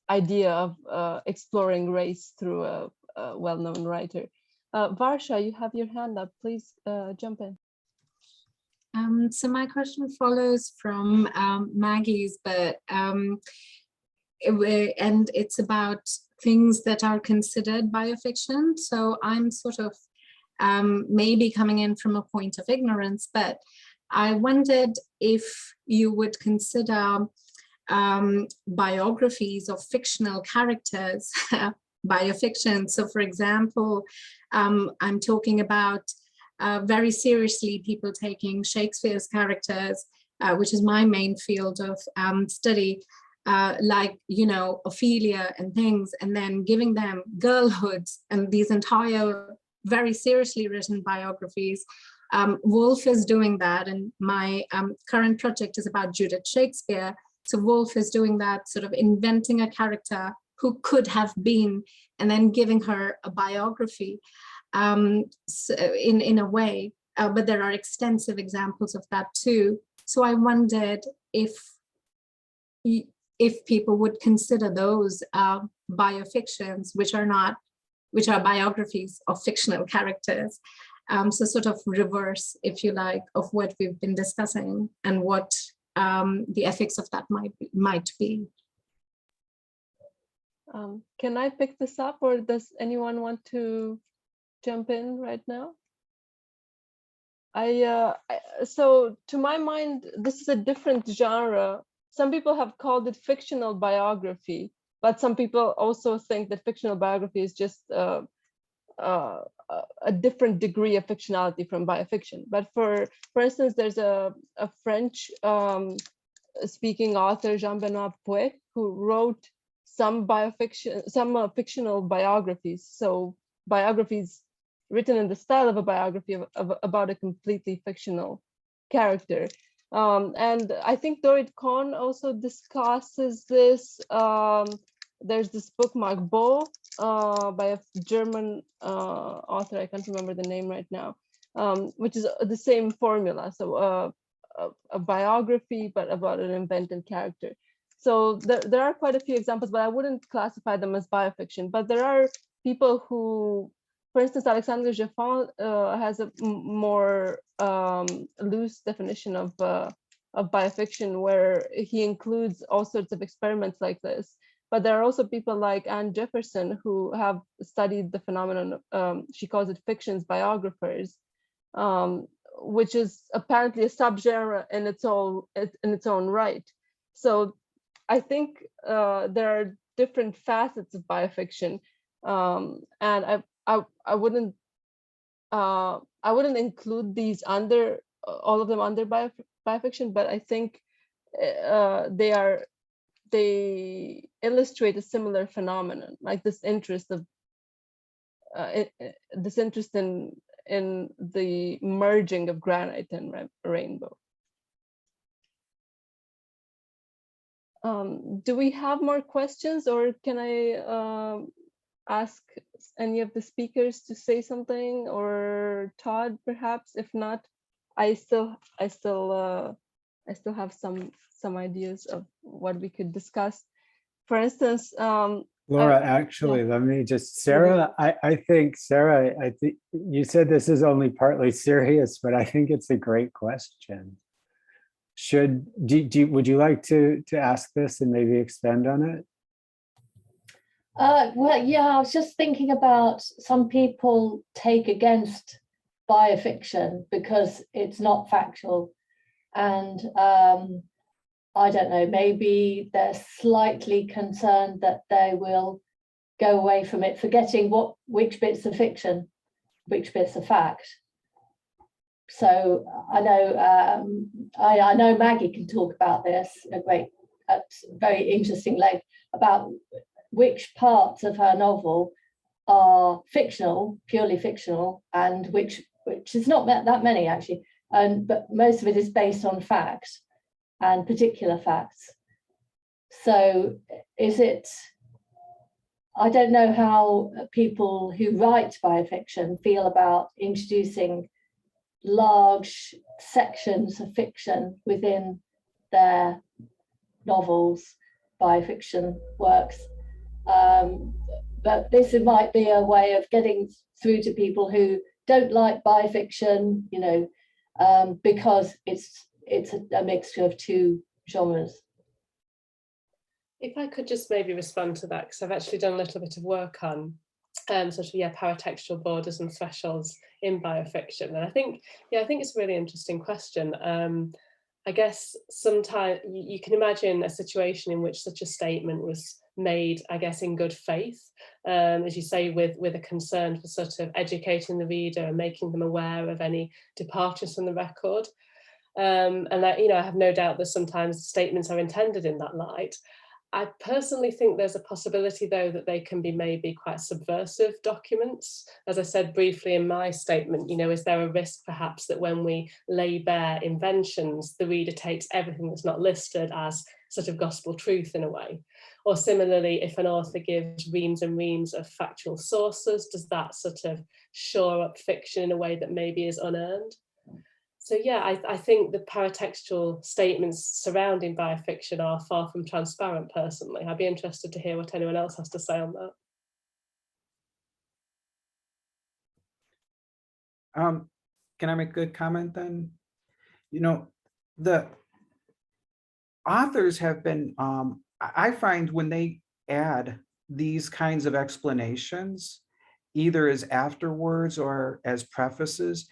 idea of exploring race through a well-known writer. Varsha, you have your hand up. Please jump in. So my question follows from Maggie's, but and it's about things that are considered biofiction. So I'm sort of maybe coming in from a point of ignorance, but I wondered if you would consider biographies of fictional characters biofiction. So for example, I'm talking about very seriously people taking Shakespeare's characters, which is my main field of study, like, Ophelia and things, and then giving them girlhoods and these entire very seriously written biographies Woolf is doing that, and my current project is about Judith Shakespeare. So Woolf is doing that, sort of inventing a character who could have been, and then giving her a biography so in a way. But there are extensive examples of that too. So I wondered if people would consider those biofictions, which are biographies of fictional characters. So sort of reverse, if you like, of what we've been discussing and what the ethics of that might be. Can I pick this up, or does anyone want to jump in right now? So to my mind, this is a different genre. Some people have called it fictional biography, but some people also think that fictional biography is just a different degree of fictionality from biofiction. But for instance, there's a French speaking author, Jean-Benoît Pouet, who wrote some fictional biographies. So biographies written in the style of a biography about a completely fictional character. And I think Dorit Kohn also discusses this. There's this book, Magbo, by a German author, I can't remember the name right now, which is the same formula. So a biography, but about an invented character. So there are quite a few examples, but I wouldn't classify them as biofiction. But there are people who, for instance, Alexandre Jeffin has a more loose definition of biofiction, where he includes all sorts of experiments like this. But there are also people like Anne Jefferson who have studied the phenomenon. She calls it fictions biographers, which is apparently a subgenre in its own right. So I think there are different facets of biofiction, and I wouldn't include these under all of them under biofiction, but I think they illustrate a similar phenomenon, like this interest in the merging of granite and rainbow. Do we have more questions, or can I ask any of the speakers to say something, or Todd perhaps? If not, I still have some ideas of what we could discuss. For instance, Laura, actually, let me just, Sarah, I think you said this is only partly serious, but I think it's a great question. Would you like to ask this and maybe expand on it? Well, yeah, I was just thinking about some people take against biofiction because it's not factual. And I don't know, maybe they're slightly concerned that they will go away from it, forgetting which bits are fiction, which bits are fact. So I know I know Maggie can talk about this at very interesting length about which parts of her novel are fictional, purely fictional, and which is not that many actually, but most of it is based on facts and particular facts. So I don't know how people who write biofiction feel about introducing large sections of fiction within their novels, biofiction works. But this might be a way of getting through to people who don't like biofiction, because it's a mixture of two genres. If I could just maybe respond to that, because I've actually done a little bit of work on paratextual borders and thresholds in biofiction, and I think it's a really interesting question. I guess sometimes you can imagine a situation in which such a statement was made, I guess, in good faith, as you say, with a concern for sort of educating the reader and making them aware of any departures from the record. And I have no doubt that sometimes statements are intended in that light. I personally think there's a possibility, though, that they can be maybe quite subversive documents. As I said briefly in my statement, you know, is there a risk perhaps that when we lay bare inventions, the reader takes everything that's not listed as sort of gospel truth in a way? Or similarly, if an author gives reams and reams of factual sources, does that sort of shore up fiction in a way that maybe is unearned? So yeah, I think the paratextual statements surrounding biofiction are far from transparent, personally. I'd be interested to hear what anyone else has to say on that. Can I make a good comment then? You know, the authors have been, I find when they add these kinds of explanations, either as afterwards or as prefaces,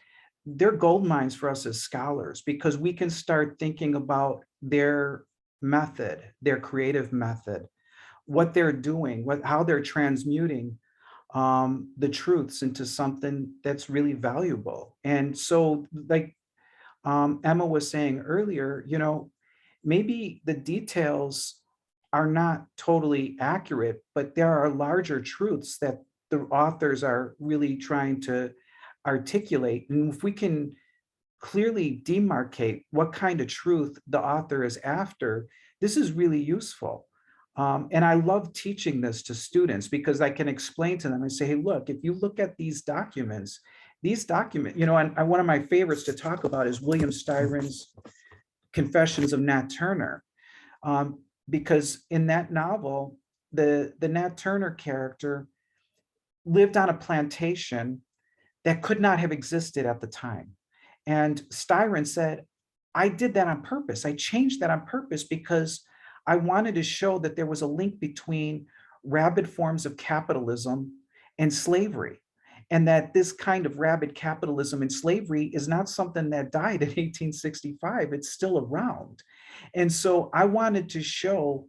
they're gold mines for us as scholars, because we can start thinking about their method, their creative method, what they're doing, how they're transmuting the truths into something that's really valuable. And so, like Emma was saying earlier, you know, maybe the details are not totally accurate, but there are larger truths that the authors are really trying to articulate. And if we can clearly demarcate what kind of truth the author is after, this is really useful. And I love teaching this to students, because I can explain to them and say, hey, look, if you look at these documents, you know, and one of my favorites to talk about is William Styron's Confessions of Nat Turner, because in that novel, the Nat Turner character lived on a plantation that could not have existed at the time. And Styron said, I did that on purpose. I changed that on purpose because I wanted to show that there was a link between rabid forms of capitalism and slavery, and that this kind of rabid capitalism and slavery is not something that died in 1865. It's still around. And so I wanted to show,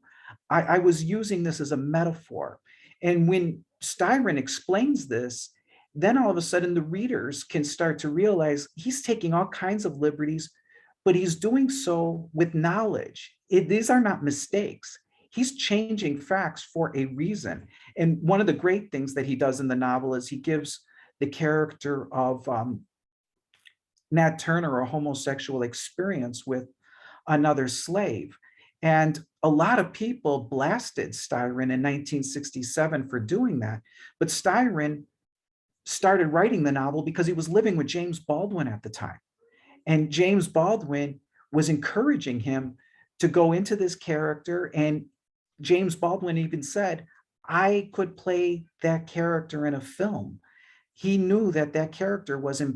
I was using this as a metaphor. And when Styron explains this, then all of a sudden the readers can start to realize he's taking all kinds of liberties, but he's doing so with knowledge. These are not mistakes. He's changing facts for a reason. And one of the great things that he does in the novel is he gives the character of Nat Turner a homosexual experience with another slave. And a lot of people blasted Styron in 1967 for doing that. But Styron started writing the novel because he was living with James Baldwin at the time. And James Baldwin was encouraging him to go into this character. And James Baldwin even said, I could play that character in a film. He knew that that character was in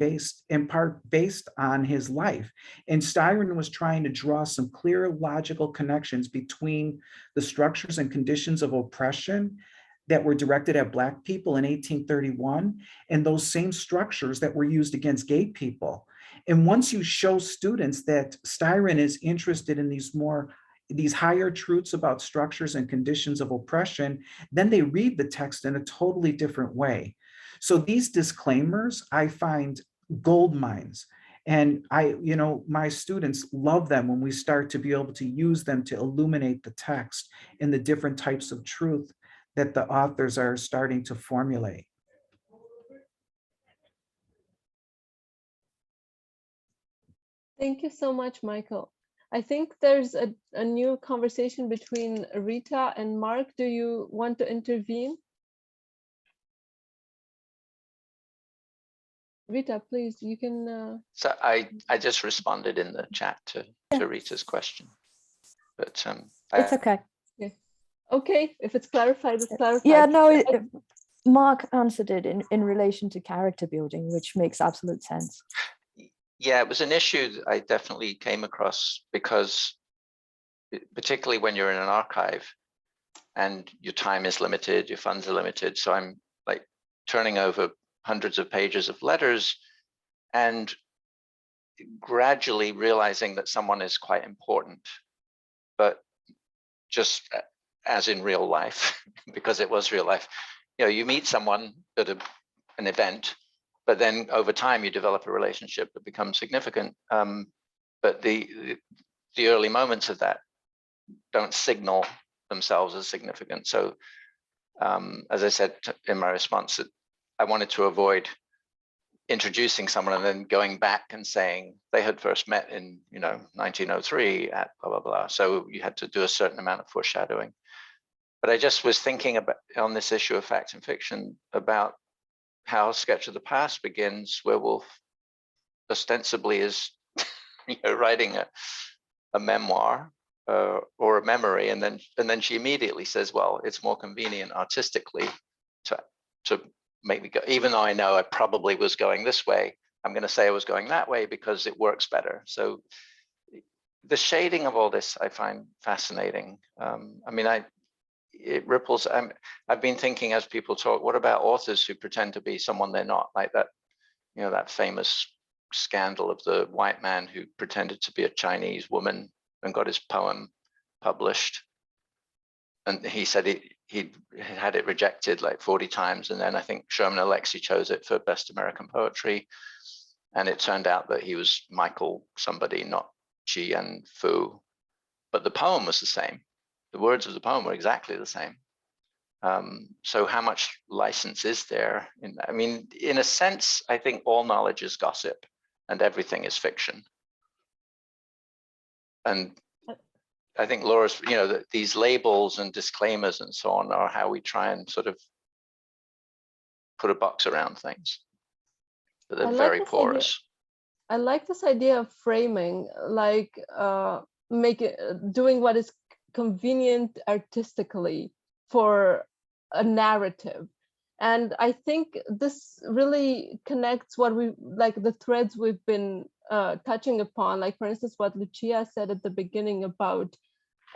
part based on his life. And Styron was trying to draw some clear logical connections between the structures and conditions of oppression that were directed at Black people in 1831 and those same structures that were used against gay people. And once you show students that Styron is interested in these higher truths about structures and conditions of oppression, then they read the text in a totally different way. So these disclaimers, I find gold mines. And my students love them when we start to be able to use them to illuminate the text and the different types of truth that the authors are starting to formulate. Thank you so much, Michael. I think there's a new conversation between Rita and Mark. Do you want to intervene? Rita, please, you can. So I just responded in the chat to Rita's question, but it's okay. Okay, if it's clarified, it's clarified. Yeah, no, Mark answered it in relation to character building, which makes absolute sense. Yeah, it was an issue that I definitely came across because particularly when you're in an archive and your time is limited, your funds are limited. So I'm like turning over hundreds of pages of letters and gradually realizing that someone is quite important, but just as in real life, because it was real life, you meet someone at an event, but then over time you develop a relationship that becomes significant. But the early moments of that don't signal themselves as significant. So as I said in my response, I wanted to avoid introducing someone and then going back and saying they had first met in 1903 at blah, blah, blah. So you had to do a certain amount of foreshadowing. But I just was thinking about on this issue of fact and fiction about how Sketch of the Past begins, where Woolf ostensibly is writing a memoir or a memory, and then she immediately says, well, it's more convenient artistically to make me go, even though I know I probably was going this way, I'm going to say I was going that way because it works better. So the shading of all this I find fascinating. It ripples. I've been thinking as people talk, what about authors who pretend to be someone they're not, like that, that famous scandal of the white man who pretended to be a Chinese woman and got his poem published. And he said he had it rejected like 40 times. And then I think Sherman Alexie chose it for Best American Poetry. And it turned out that he was Michael somebody, not Chi and Fu. But the poem was the same. The words of the poem were exactly the same. So how much license is there? In a sense, I think all knowledge is gossip and everything is fiction. And I think Laura's, these labels and disclaimers and so on are how we try and sort of put a box around things. But they're very porous. I like this idea of framing, like doing what is convenient artistically for a narrative. And I think this really connects what the threads we've been touching upon, like for instance, what Lucia said at the beginning about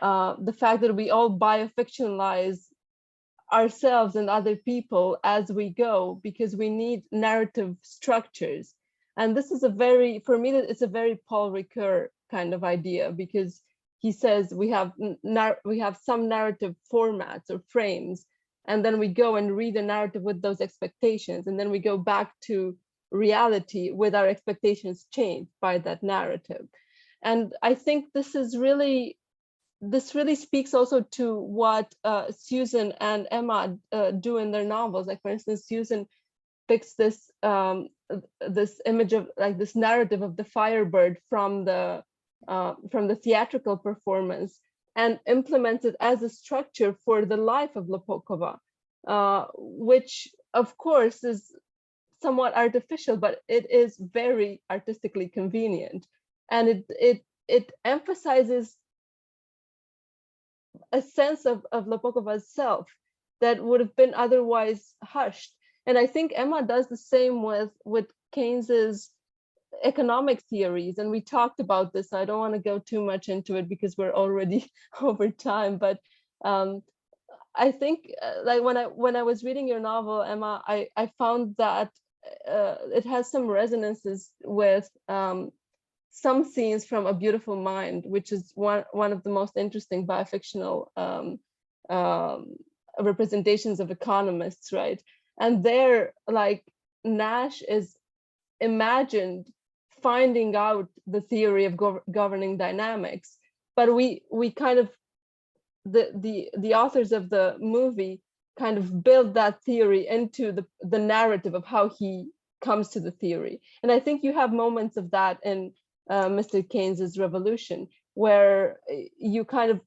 the fact that we all biofictionalize ourselves and other people as we go because we need narrative structures. And this is for me, it's a very Paul Ricoeur kind of idea, because he says we have some narrative formats or frames, and then we go and read the narrative with those expectations, and then we go back to reality with our expectations changed by that narrative. And I think this really speaks also to what Susan and Emma do in their novels. Like for instance, Susan picks this image of this narrative of the Firebird from the theatrical performance and implements it as a structure for the life of Lopokova, which of course is somewhat artificial, but it is very artistically convenient. And it emphasizes a sense of Lopokova's self that would have been otherwise hushed. And I think Emma does the same with Keynes's economic theories, and we talked about this. I don't want to go too much into it because we're already over time, but I think like when I was reading your novel, Emma, I found that it has some resonances with some scenes from A Beautiful Mind, which is one of the most interesting biofictional representations of economists, right? And there, like, Nash is imagined finding out the theory of governing dynamics, but we kind of the authors of the movie kind of build that theory into the narrative of how he comes to the theory. And I think you have moments of that in Mr. Keynes's Revolution, where you kind of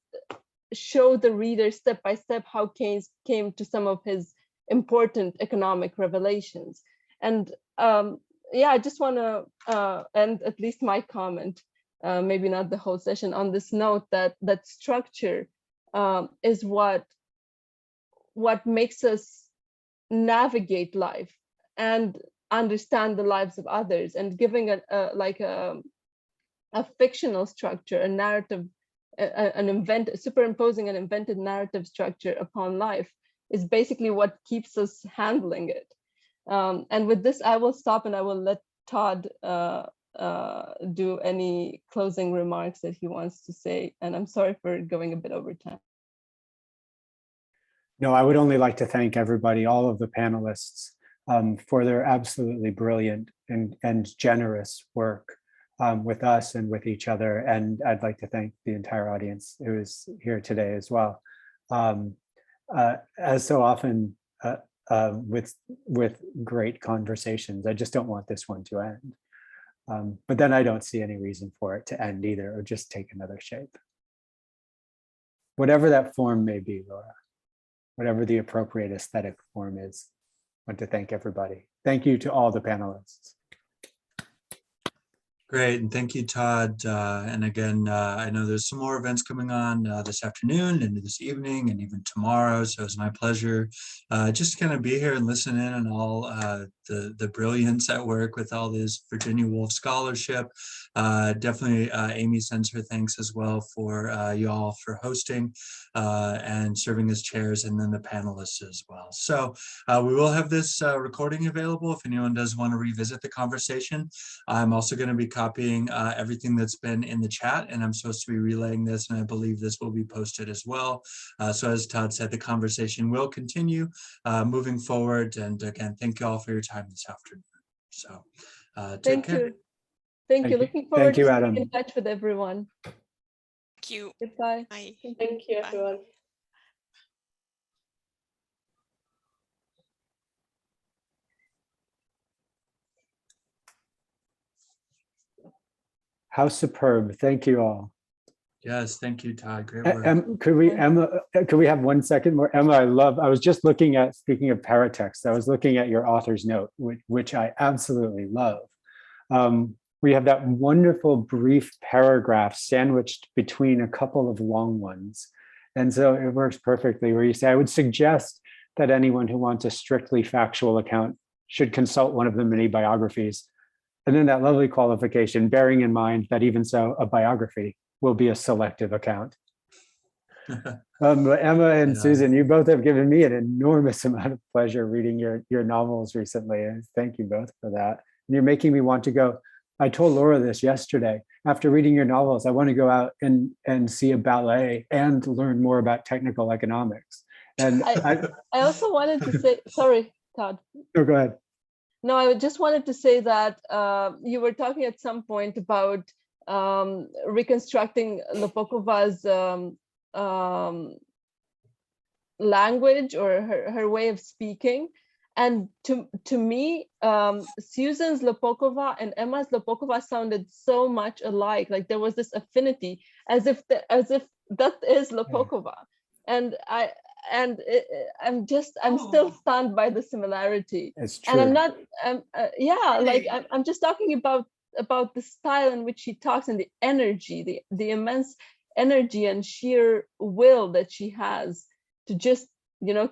show the reader step by step how Keynes came to some of his important economic revelations. And yeah, I just want to end at least my comment, maybe not the whole session, on this note that structure is what makes us navigate life and understand the lives of others, and giving a fictional structure, a narrative, superimposing an invented narrative structure upon life is basically what keeps us handling it. And with this, I will stop and I will let Todd do any closing remarks that he wants to say. And I'm sorry for going a bit over time. No, I would only like to thank everybody, all of the panelists, for their absolutely brilliant and generous work with us and with each other. And I'd like to thank the entire audience who is here today as well. as so often with great conversations. I just don't want this one to end. But then I don't see any reason for it to end either, or just take another shape. Whatever that form may be, Laura, whatever the appropriate aesthetic form is. I want to thank everybody. Thank you to all the panelists. Great, and thank you, Todd. And again, I know there's some more events coming on this afternoon and this evening and even tomorrow. So it's my pleasure just to kind of be here and listen in on all the brilliance at work with all this Virginia Woolf scholarship. Definitely Amy sends her thanks as well for you all for hosting and serving as chairs, and then the panelists as well. So we will have this recording available if anyone does want to revisit the conversation. I'm also going to be copying everything that's been in the chat, and I'm supposed to be relaying this, and I believe this will be posted as well. So as Todd said, the conversation will continue moving forward. And again, thank you all for your time this afternoon. So take care. Thank you. Looking forward Thank you, to Adam. staying in touch with everyone. Thank you. Goodbye. Bye. Thank you, everyone. How superb. Thank you all. Yes, thank you, Todd. Great work. Could we have 1 second more? Emma, I was just looking at, speaking of paratext, I was looking at your author's note, which I absolutely love. We have that wonderful brief paragraph sandwiched between a couple of long ones. And so it works perfectly where you say, I would suggest that anyone who wants a strictly factual account should consult one of the many biographies. And then that lovely qualification, bearing in mind that even so, a biography will be a selective account. But Emma and Susan, you both have given me an enormous amount of pleasure reading your novels recently. And thank you both for that. And you're making me want to go. I told Laura this yesterday. After reading your novels, I want to go out and see a ballet and learn more about technical economics. And I also wanted to say, sorry, Todd. No, go ahead. No, I just wanted to say that you were talking at some point about reconstructing Nabokova's language or her way of speaking. And to me, Susan's Nabokova and Emma's Nabokova sounded so much alike. Like there was this affinity, as if that is Nabokova. And I'm still stunned by the similarity. It's true. And I'm not, I'm just talking about the style in which she talks and the energy, the immense energy and sheer will that she has to just,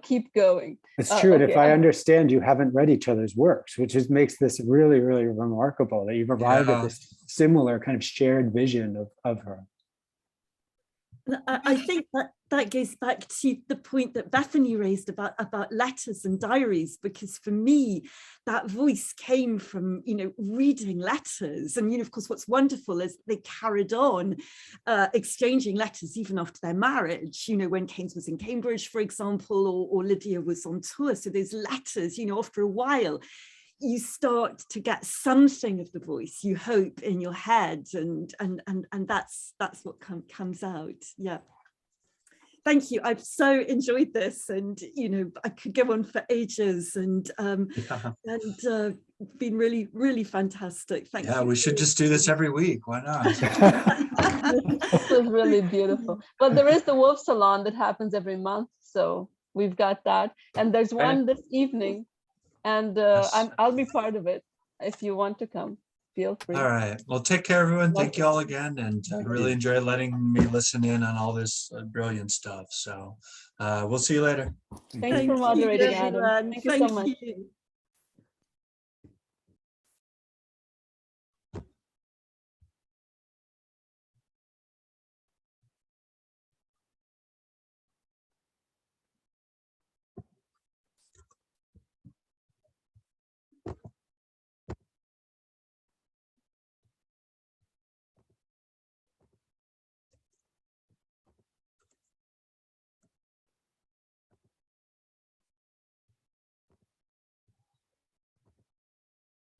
keep going. It's true. And okay, if I understand, you haven't read each other's works, which makes this really, really remarkable that you've arrived at this similar kind of shared vision of her. I think that goes back to the point that Bethany raised about letters and diaries, because for me, that voice came from, reading letters. And, of course, what's wonderful is they carried on exchanging letters even after their marriage, when Keynes was in Cambridge, for example, or Lydia was on tour. So those letters, after a while, you start to get something of the voice, you hope, in your head, and that's what comes out. Yeah. Thank you. I've so enjoyed this, and I could go on for ages, and been really, really fantastic. Thank you. Yeah, we should just do this every week. Why not? This was really beautiful. But there is the Wolf Salon that happens every month, so we've got that, and there's one this evening. And I'll be part of it. If you want to come, feel free. All right. Well, take care, everyone. Thank you all again. And I really enjoyed letting me listen in on all this brilliant stuff. So we'll see you later. Thanks for moderating, Adam. Thank you so much.